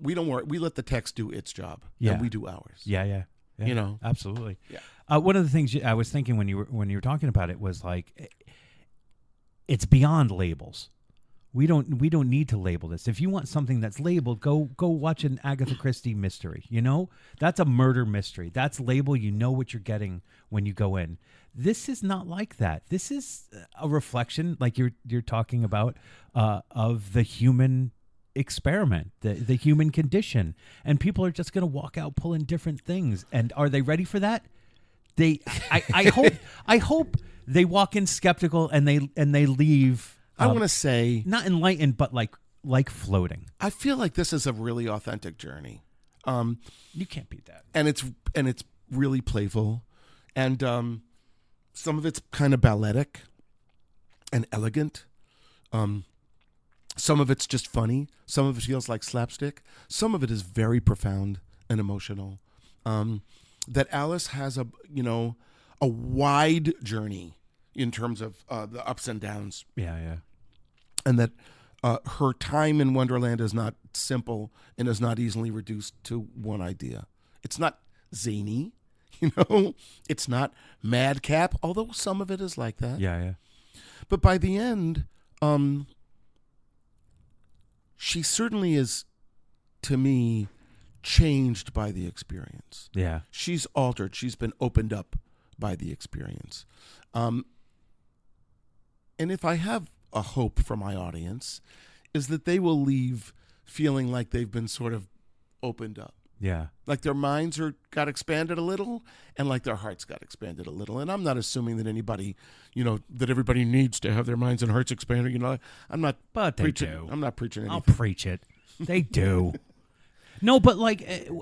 we don't worry, we let the text do its job, Yeah. and we do ours. Yeah. You know. Absolutely. Yeah. One of the things I was thinking when you were talking about it was like, it's beyond labels. We don't need to label this. If you want something that's labeled, go watch an Agatha Christie mystery. You know, that's a murder mystery. That's label. You know what you're getting when you go in. This is not like that. This is a reflection, like you're talking about, of the human experiment, the human condition, and people are just going to walk out pulling different things. And are they ready for that? I hope they walk in skeptical and they leave. I want to say, Not enlightened, but like floating. I feel like this is a really authentic journey, You can't beat that. and it's really playful, and some of it's kind of balletic and elegant. Some of it's just funny. Some of it feels like slapstick. Some of it is very profound and emotional. That Alice has a wide journey in terms of the ups and downs, Yeah. and that her time in Wonderland is not simple and is not easily reduced to one idea. It's not zany, It's not madcap, although some of it is like that. Yeah. But by the end, she certainly is, to me, changed by the experience. Yeah. She's altered. She's been opened up by the experience. And if I have a hope for my audience, is that they will leave feeling like they've been sort of opened up. Yeah. Like their minds got expanded a little, and like their hearts got expanded a little. And I'm not assuming that anybody, that everybody needs to have their minds and hearts expanded. I'm not But they preaching. do. I'm not preaching anything. I'll preach it. They do. No, but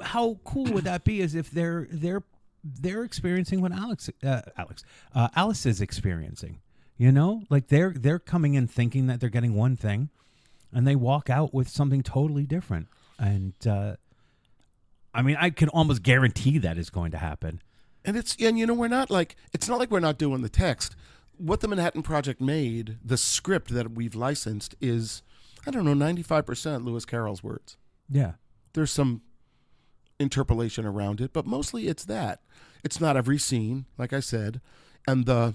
how cool would that be? Is if they're experiencing what Alice is experiencing. Like they're coming in thinking that they're getting one thing, and they walk out with something totally different. And I can almost guarantee that is going to happen. And we're not it's not like we're not doing the text. What the Manhattan Project made, the script that we've licensed, is 95% Lewis Carroll's words. Yeah. There's some interpolation around it, but mostly it's that. It's not every scene, like I said, and the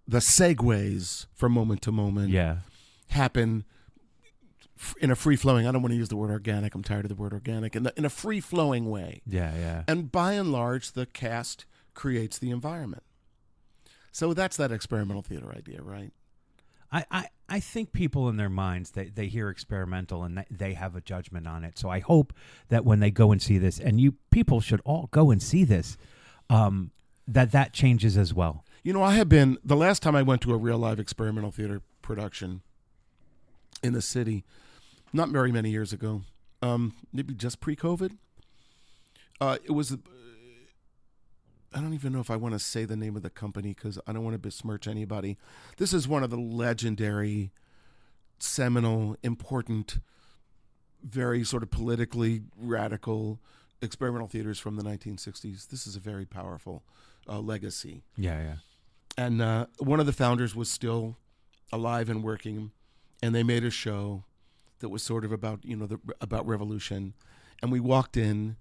segues from moment to moment happen in a free-flowing, I don't want to use the word organic, I'm tired of the word organic, in a free-flowing way. Yeah. And by and large, the cast creates the environment. So that's that experimental theater idea, right? I think people in their minds, they hear experimental and they have a judgment on it. So I hope that when they go and see this, and you people should all go and see this, that changes as well. I have been, the last time I went to a real live experimental theater production in the city, not very many years ago, maybe just pre-COVID. It was. I don't even know if I want to say the name of the company because I don't want to besmirch anybody. This is one of the legendary, seminal, important, very sort of politically radical experimental theaters from the 1960s. This is a very powerful legacy. Yeah. And one of the founders was still alive and working, and they made a show that was sort of about, about revolution. And we walked in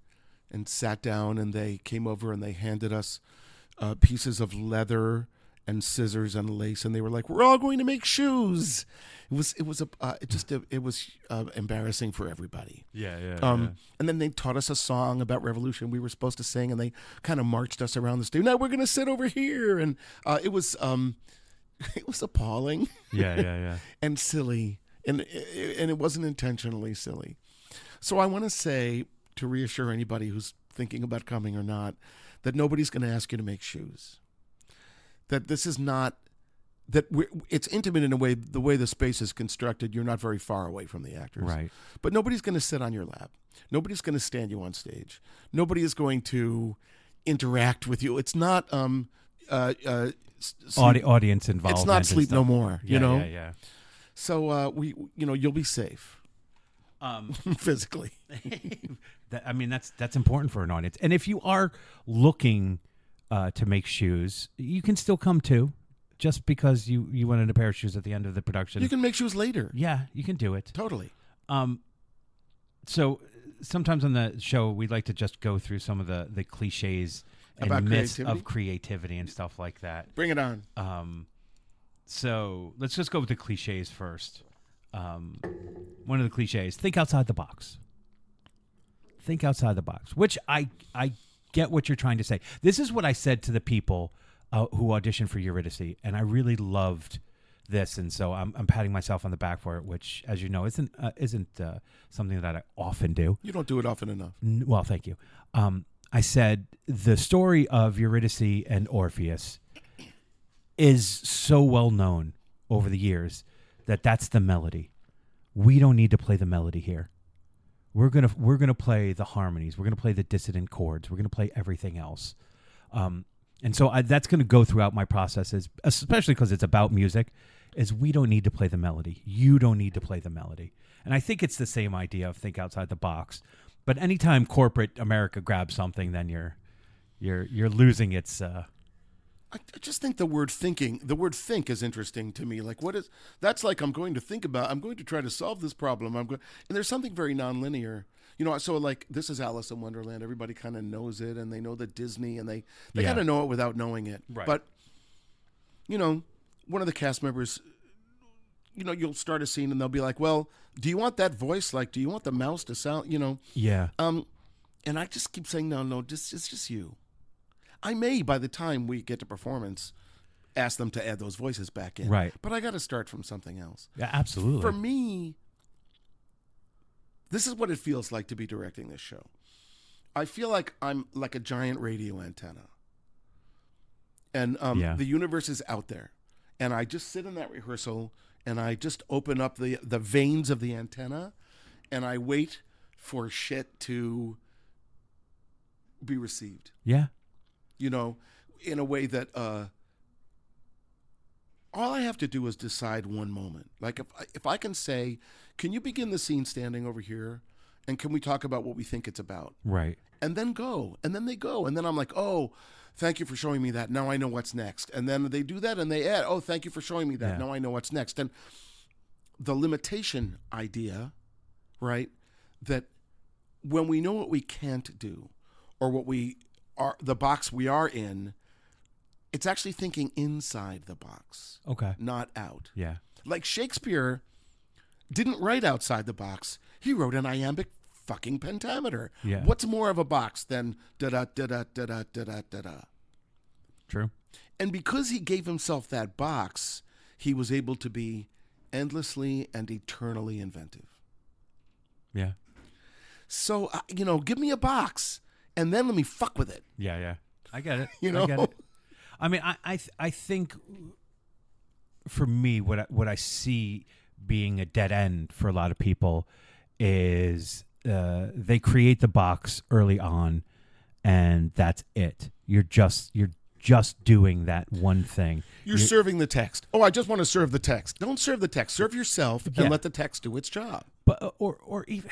and sat down, and they came over and they handed us pieces of leather and scissors and lace, and they were like, "We're all going to make shoes." It was embarrassing for everybody. Yeah. And then they taught us a song about revolution we were supposed to sing, and they kind of marched us around the stage. Now we're going to sit over here, and it was appalling. Yeah. And silly, and it wasn't intentionally silly. So I want to say, to reassure anybody who's thinking about coming or not, that nobody's going to ask you to make shoes. That this is not, it's intimate in a way, the way the space is constructed, you're not very far away from the actors. Right. But nobody's going to sit on your lap. Nobody's going to stand you on stage. Nobody is going to interact with you. It's not audience involvement. It's not Sleep No More, Yeah. So you'll be safe. Physically. That's important for an audience. And if you are looking to make shoes, you can still come too. Just because you wanted a pair of shoes at the end of the production, you can make shoes later. Yeah, you can do it. Totally. So sometimes on the show, we like to just go through some of the cliches and about myths creativity? of creativity and stuff like that. Bring it on. So let's just go with the cliches first. One of the cliches: think outside the box. Think outside the box. Which I get what you're trying to say. This is what I said to the people who auditioned for Eurydice, and I really loved this, and so I'm patting myself on the back for it, which, as you know, isn't something that I often do. You don't do it often enough. Well, thank you. I said the story of Eurydice and Orpheus is so well known over the years that that's the melody. We don't need to play the melody here. We're gonna play the harmonies. We're gonna play the dissonant chords. We're gonna play everything else. And so that's going to go throughout my processes, especially because it's about music, is we don't need to play the melody. You don't need to play the melody. And I think it's the same idea of think outside the box. But anytime corporate America grabs something, then you're losing its... I just think the word think is interesting to me. Like, that's like, I'm going to try to solve this problem. And there's something very nonlinear. So like, this is Alice in Wonderland. Everybody kind of knows it, and they know that Disney, and they kind of know it without knowing it. Right. But, one of the cast members, you'll start a scene, and they'll be like, well, do you want that voice? Like, do you want the mouse to sound, Yeah. And I just keep saying, no, it's just you. I may, by the time we get to performance, ask them to add those voices back in. Right. But I got to start from something else. Yeah, absolutely. For me, this is what it feels like to be directing this show. I feel like I'm like a giant radio antenna. And the universe is out there. And I just sit in that rehearsal, and I just open up the veins of the antenna, and I wait for shit to be received. Yeah. In a way that all I have to do is decide one moment. Like, if I can say, can you begin the scene standing over here, and can we talk about what we think it's about? Right. And then go. And then they go. And then I'm like, oh, thank you for showing me that. Now I know what's next. And then they do that, and they add, oh, thank you for showing me that. Yeah. Now I know what's next. And the limitation idea, right, that when we know what we can't do, or what we are, the box we are in, it's actually thinking inside the box. Okay. Not out. Yeah. Like, Shakespeare didn't write outside the box. He wrote an iambic fucking pentameter. Yeah. What's more of a box than da-da-da-da-da-da-da-da-da? True. And because he gave himself that box, he was able to be endlessly and eternally inventive. Yeah. So, give me a box, and then let me fuck with it. Yeah. I get it. I get it. I mean, I think for me, what I see being a dead end for a lot of people is they create the box early on, and that's it. You're just doing that one thing. You're serving the text. Oh, I just want to serve the text. Don't serve the text. Serve yourself and let the text do its job. But or even.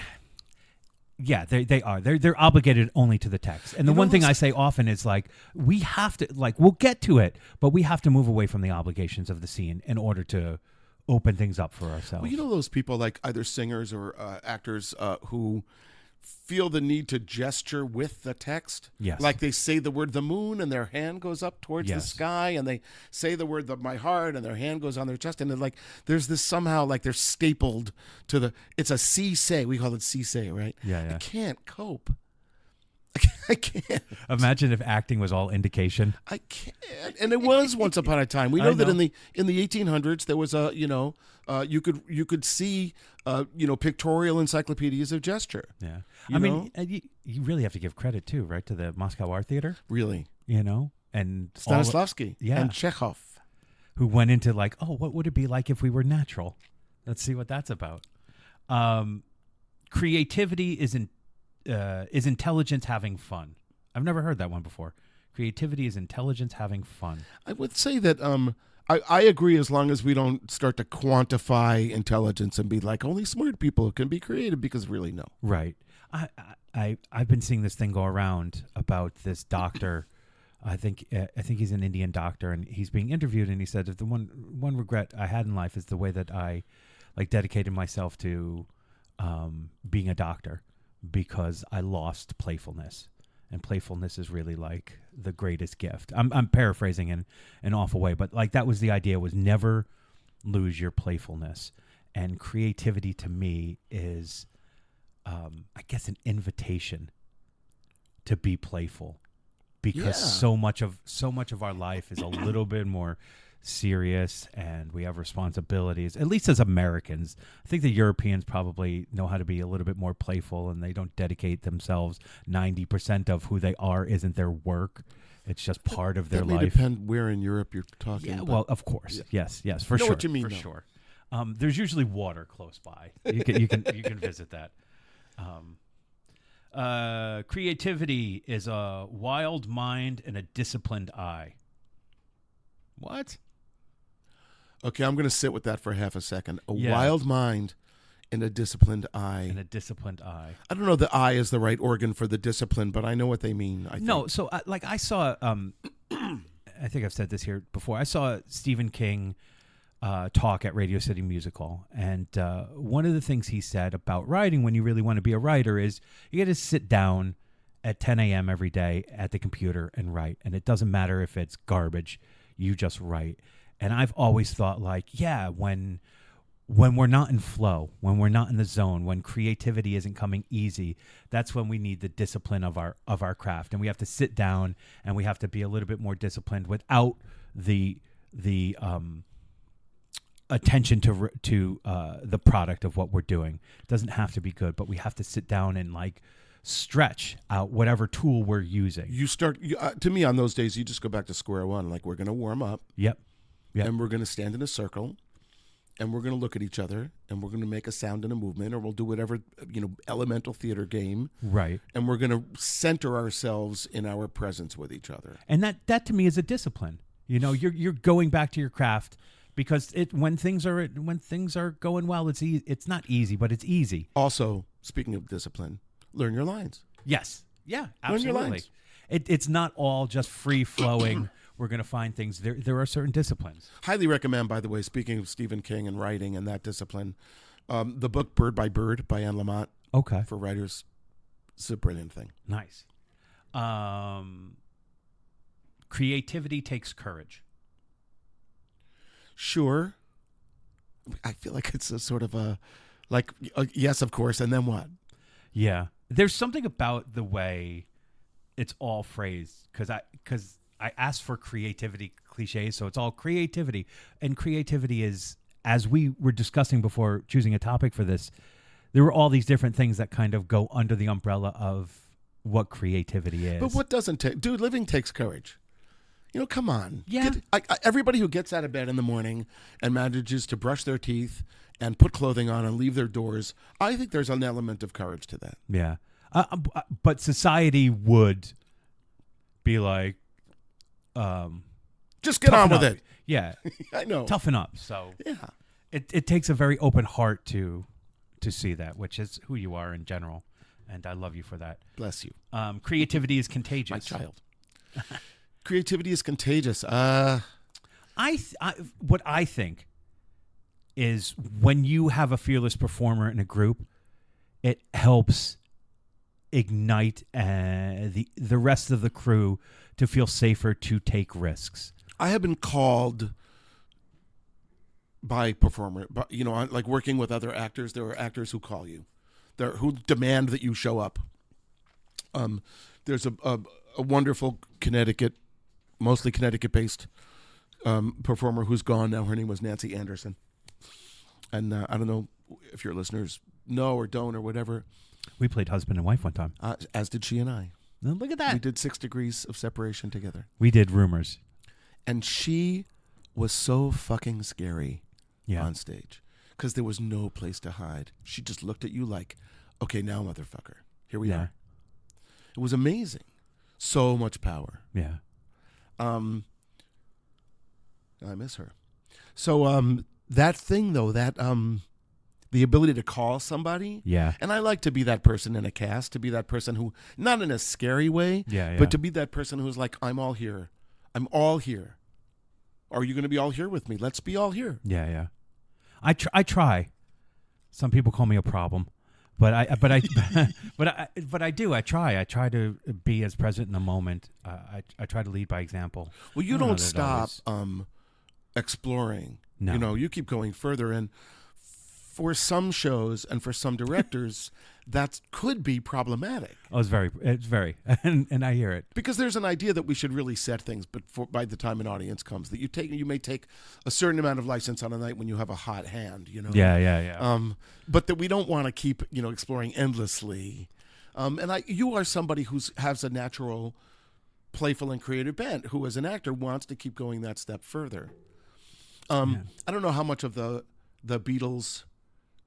Yeah, they are. They're obligated only to the text. And the one thing I say often is like, we have to, like, we'll get to it, but we have to move away from the obligations of the scene in order to open things up for ourselves. Well, you know those people, like either singers or actors who feel the need to gesture with the text? Yes. Like they say the word the moon and their hand goes up towards the Yes. sky, and they say the word my heart and their hand goes on their chest, and like there's this somehow like they're stapled to the, it's a say, we call it say, right? Yeah. I can't cope. I can't. Imagine if acting was all indication. I can't. And it was once upon a time. We know that know. in the 1800s there was a, you could see pictorial encyclopedias of gesture. Yeah. You know? You really have to give credit too, right, to the Moscow Art Theater, Really. and all Stanislavski and Chekhov. who went into like, oh, what would it be like if we were natural? Let's see what that's about. Creativity is intelligence having fun. I've never heard that one before. Creativity is intelligence having fun. I would say that I agree, as long as we don't start to quantify intelligence and be like only smart people can be creative, because really no. Right. I've been seeing this thing go around about this doctor. I think he's an Indian doctor, and he's being interviewed, and he said that the one regret I had in life is the way that I like dedicated myself to being a doctor, because I lost playfulness. And playfulness is really like the greatest gift. I'm paraphrasing in an awful way, but like that was the idea, was never lose your playfulness. And creativity to me is, I guess, an invitation to be playful, because so much of our life is a little bit more serious, and we have responsibilities, at least as Americans. I think the Europeans probably know how to be a little bit more playful, and they don't dedicate themselves. 90% of who they are isn't their work. It's just part of their That may life. depend where in Europe you're talking about. Well, of course. Yeah. Yes, for Know sure. what you mean, for though. sure. There's usually water close by. You can visit that. Creativity is a wild mind and a disciplined eye. What? Okay, I'm going to sit with that for half a second. A Yeah. wild mind and a disciplined eye. And a disciplined eye. I don't know the eye is the right organ for the discipline, but I know what they mean. I think. No, so I saw, I think I've said this here before. I saw Stephen King talk at Radio City Music Hall, and one of the things he said about writing, when you really want to be a writer, is you got to sit down at 10 a.m. every day at the computer and write, and it doesn't matter if it's garbage, you just write. And I've always thought, like, yeah, when we're not in flow, when we're not in the zone, when creativity isn't coming easy, that's when we need the discipline of our craft, and we have to sit down and we have to be a little bit more disciplined without the attention to the product of what we're doing. It doesn't have to be good, but we have to sit down and like stretch out whatever tool we're using. You start to me on those days. You just go back to square one. Like, we're going to warm up. Yep. And we're going to stand in a circle, and we're going to look at each other, and we're going to make a sound and a movement, or we'll do whatever elemental theater game. Right. And we're going to center ourselves in our presence with each other. And that to me is a discipline. You're going back to your craft, because when things are going well, it's not easy, but it's easy. Also, speaking of discipline, learn your lines. Yes. Yeah, Learn your absolutely. lines. It's not all just free flowing. We're going to find things. There are certain disciplines. Highly recommend, by the way, speaking of Stephen King and writing and that discipline, the book Bird by Bird by Anne Lamott. Okay. For writers. It's a brilliant thing. Nice. Creativity takes courage. Sure. I feel like it's a sort of yes, of course, and then what? Yeah. There's something about the way it's all phrased, because I asked for creativity cliches, so it's all creativity. And creativity is, as we were discussing before choosing a topic for this, there were all these different things that kind of go under the umbrella of what creativity is. But what doesn't take? Dude, living takes courage. Come on. Yeah. Everybody who gets out of bed in the morning and manages to brush their teeth and put clothing on and leave their doors, I think there's an element of courage to that. Yeah. But society would be like, just get on toughen with up. it. Yeah. I know. Toughen up. So Yeah. it takes a very open heart to see that, which is who you are in general. And I love you for that. Bless you. Creativity is contagious. My child. Creativity is contagious. What I think is when you have a fearless performer in a group, it helps ignite the rest of the crew to feel safer to take risks. I have been called by performer, but like working with other actors, there are actors who call you, who demand that you show up. There's a wonderful mostly Connecticut-based performer who's gone now. Her name was Nancy Anderson. And I don't know if your listeners know or don't or whatever. We played husband and wife one time. As did she and I. Now, look at that. We did 6 Degrees of Separation together. We did Rumors. And she was so fucking scary Yeah. on stage because there was no place to hide. She just looked at you like, okay, now, motherfucker, here we are. It was amazing. So much power. Yeah. I miss her. So that thing, though, that the ability to call somebody. Yeah. And I like to be that person in a cast, to be that person who, not in a scary way, but to be that person who's like, I'm all here. I'm all here. Are you going to be all here with me? Let's be all here. Yeah, yeah. I try. Some people call me a problem, but I do. I try. I try to be as present in the moment. I try to lead by example. Well, you don't stop exploring. No. You keep going further, and for some shows and for some directors, that could be problematic. Oh, it's very, and I hear it. Because there's an idea that we should really set things, but by the time an audience comes, that you may take a certain amount of license on a night when you have a hot hand, Yeah. But that we don't want to keep, exploring endlessly. And you are somebody who has a natural, playful and creative bent, who as an actor wants to keep going that step further. I don't know how much of the Beatles,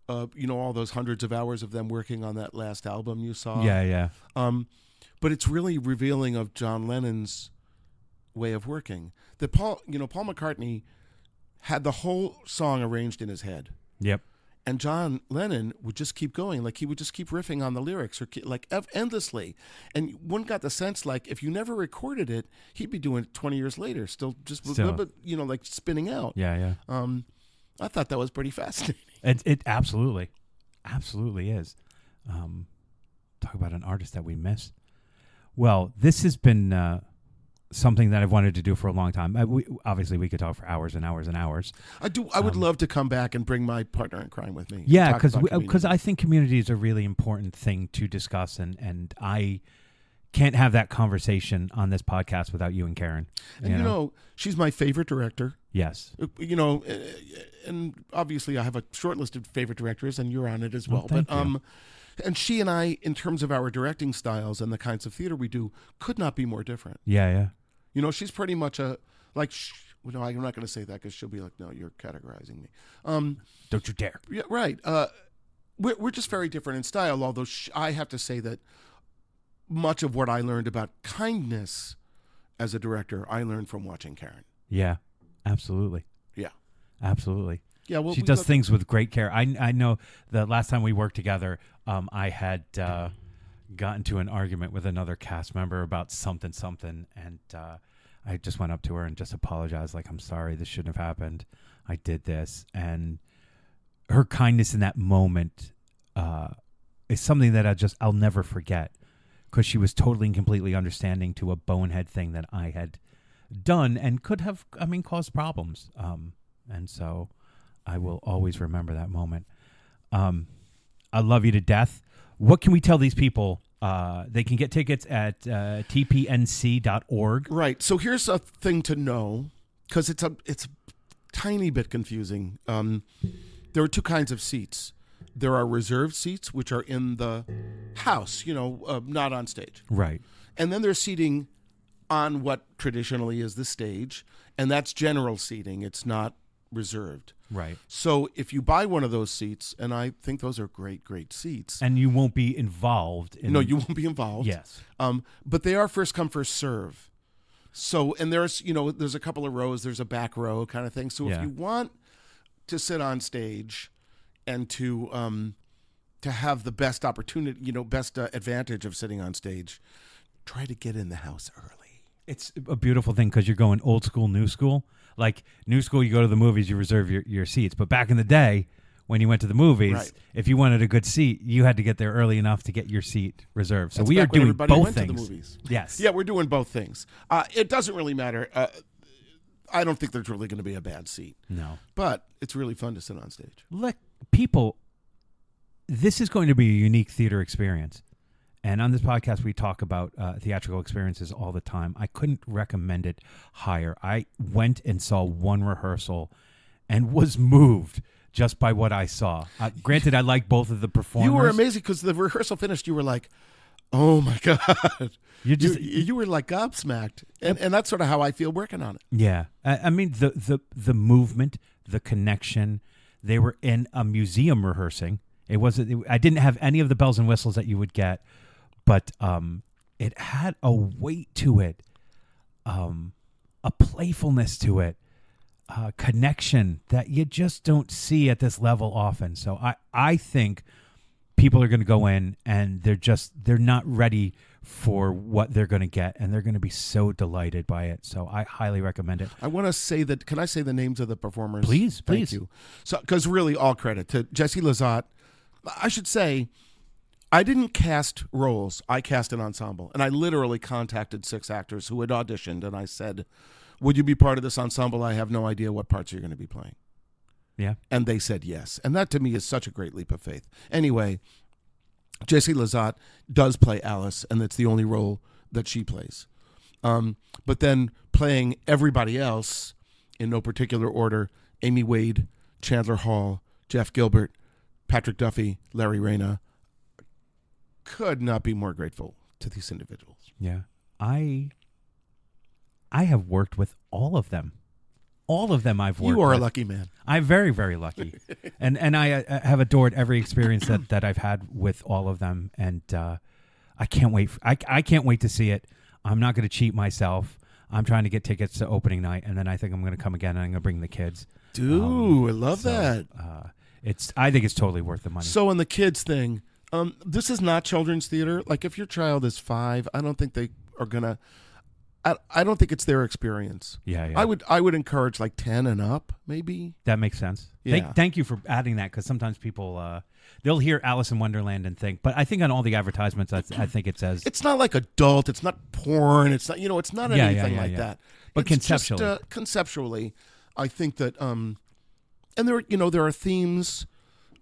all those hundreds of hours of them working on that last album you saw. Yeah. But it's really revealing of John Lennon's way of working. That Paul McCartney had the whole song arranged in his head. Yep. And John Lennon would just keep going. Like, he would just keep riffing on the lyrics endlessly. And one got the sense, like, if you never recorded it, he'd be doing it 20 years later, still just a little bit, like spinning out. Yeah. I thought that was pretty fascinating. It absolutely is. Talk about an artist that we miss. Well, this has been something that I've wanted to do for a long time. Obviously, we could talk for hours and hours and hours. I would love to come back and bring my partner in crime with me. Yeah, because I think community is a really important thing to discuss, and I can't have that conversation on this podcast without you and Karen. And she's my favorite director. Yes. And obviously I have a short list of favorite directors, and you're on it as well. Thank you. And she and I, in terms of our directing styles and the kinds of theater we do, could not be more different. Yeah. She's pretty much I'm not going to say that because she'll be like, no, you're categorizing me. Don't you dare. Yeah, right. We're just very different in style, although I have to say that much of what I learned about kindness as a director, I learned from watching Karen. Yeah, absolutely. Yeah. Absolutely. Yeah, well, she does things with great care. I know the last time we worked together, I had gotten to an argument with another cast member about something, and I just went up to her and just apologized, like, I'm sorry, this shouldn't have happened. I did this. And her kindness in that moment is something that I'll never forget, because she was totally and completely understanding to a bonehead thing that I had done and could have, caused problems. And so I will always remember that moment. I love you to death. What can we tell these people? They can get tickets at tpnc.org. Right. So here's a thing to know, because it's a tiny bit confusing. There are 2 kinds of seats. There are reserved seats, which are in the house, not on stage. Right. And then there's seating on what traditionally is the stage, and that's general seating. It's not reserved. Right. So if you buy one of those seats, and I think those are great seats. And you won't be involved. No, you won't be involved. Yes. But they are first come, first serve. So, and there's a couple of rows. There's a back row kind of thing. So if you want to sit on stage and to have the best opportunity, best advantage of sitting on stage, try to get in the house early. It's a beautiful thing because you're going old school, new school. Like new school, you go to the movies, you reserve your seats. But back in the day, when you went to the movies, if you wanted a good seat, you had to get there early enough to get your seat reserved. So That's we are back when doing everybody both went things. To the movies. Yes. Yeah, we're doing both things. It doesn't really matter. I don't think there's really going to be a bad seat. No. But it's really fun to sit on stage. Look, people, this is going to be a unique theater experience. And on this podcast, we talk about theatrical experiences all the time. I couldn't recommend it higher. I went and saw one rehearsal and was moved just by what I saw. Granted, I like both of the performers. You were amazing because the rehearsal finished. You were like, oh, my God. You were like gobsmacked. And that's sort of how I feel working on it. Yeah. I mean, the movement, the connection. They were in a museum rehearsing. I didn't have any of the bells and whistles that you would get. But it had a weight to it, a playfulness to it, connection that you just don't see at this level often. So I think people are going to go in and they're not ready for what they're going to get, and they're going to be so delighted by it. So I highly recommend it. I want to say that. Can I say the names of the performers? Please. Thank you. So, because really, all credit to Jesse Lazat. I should say, I didn't cast roles. I cast an ensemble. And I literally contacted 6 actors who had auditioned. And I said, would you be part of this ensemble? I have no idea what parts you're going to be playing. Yeah. And they said yes. And that to me is such a great leap of faith. Anyway, Jessie Lazat does play Alice. And that's the only role that she plays. But then playing everybody else in no particular order, Amy Wade, Chandler Hall, Jeff Gilbert, Patrick Duffy, Larry Reyna, could not be more grateful to these individuals. Yeah. I have worked with all of them. All of them I've worked with. You are a lucky man. I'm very, very lucky. and I have adored every experience that I've had with all of them. And I can't wait. I can't wait to see it. I'm not going to cheat myself. I'm trying to get tickets to opening night, and then I think I'm going to come again, and I'm going to bring the kids. Dude, I love that. I think it's totally worth the money. So on the kids thing, this is not children's theater. Like if your child is 5, I don't think they are going to. I don't think it's their experience. Yeah. I would encourage like 10 and up, maybe. That makes sense. Yeah. Thank you for adding that, because sometimes people they'll hear Alice in Wonderland and think, but I think on all the advertisements, I think it says it's not like adult. It's not porn. It's not it's not anything like that. But it's conceptually, just, conceptually, I think that and there are themes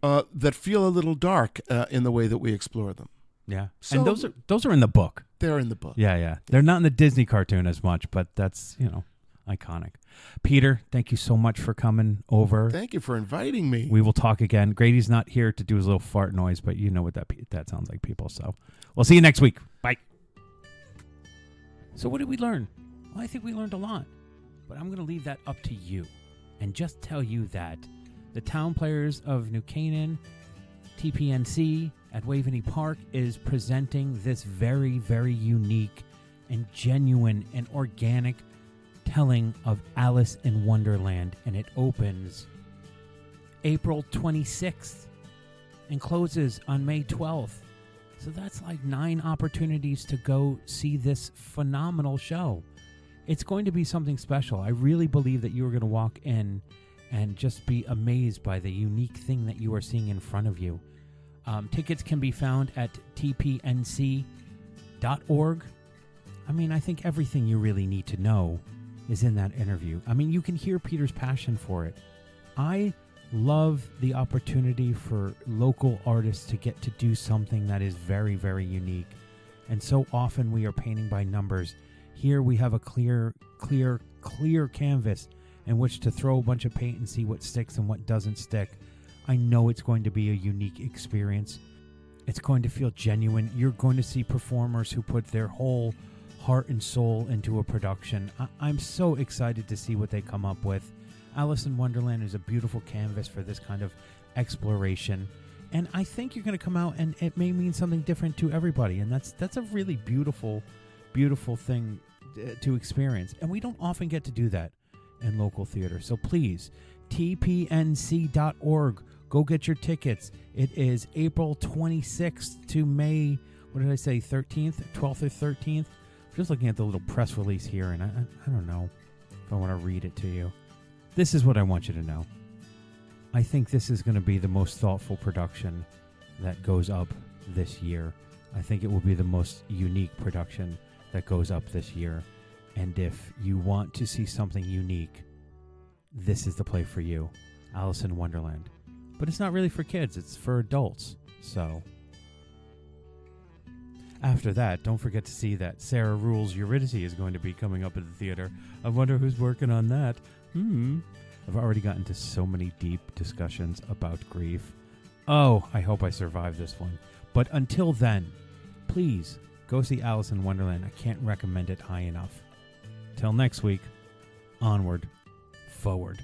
that feel a little dark in the way that we explore them. Yeah, So- and those are in the book. They're in the book. Yeah. They're not in the Disney cartoon as much, but that's, iconic. Peter, thank you so much for coming over. Thank you for inviting me. We will talk again. Grady's not here to do his little fart noise, but you know what that sounds like, people. So we'll see you next week. Bye. So what did we learn? Well, I think we learned a lot, but I'm going to leave that up to you and just tell you that the Town Players of New Canaan, TPNC, at Waveny Park is presenting this very, very unique and genuine and organic telling of Alice in Wonderland, and it opens April 26th and closes on May 12th. So that's like 9 opportunities to go see this phenomenal show. It's going to be something special. I really believe that you are going to walk in and just be amazed by the unique thing that you are seeing in front of you. Tickets can be found at tpnc.org. I mean, I think everything you really need to know is in that interview. I mean, you can hear Peter's passion for it. I love the opportunity for local artists to get to do something that is very, very unique. And so often we are painting by numbers. Here we have a clear canvas in which to throw a bunch of paint and see what sticks and what doesn't stick. I know it's going to be a unique experience. It's going to feel genuine. You're going to see performers who put their whole heart and soul into a production. I'm so excited to see what they come up with. Alice in Wonderland is a beautiful canvas for this kind of exploration. And I think you're going to come out and it may mean something different to everybody. And that's a really beautiful, beautiful thing to experience. And we don't often get to do that in local theater. So please, tpnc.org. Go get your tickets. It is April 26th to May, what did I say, 13th, 12th or 13th? I'm just looking at the little press release here, and I don't know if I want to read it to you. This is what I want you to know. I think this is going to be the most thoughtful production that goes up this year. I think it will be the most unique production that goes up this year. And if you want to see something unique, this is the play for you, Alice in Wonderland. But it's not really for kids, it's for adults. So, after that, don't forget to see that Sarah Rules Eurydice is going to be coming up at the theater. I wonder who's working on that. I've already gotten to so many deep discussions about grief. Oh, I hope I survive this one. But until then, please go see Alice in Wonderland. I can't recommend it high enough. Till next week, onward, forward.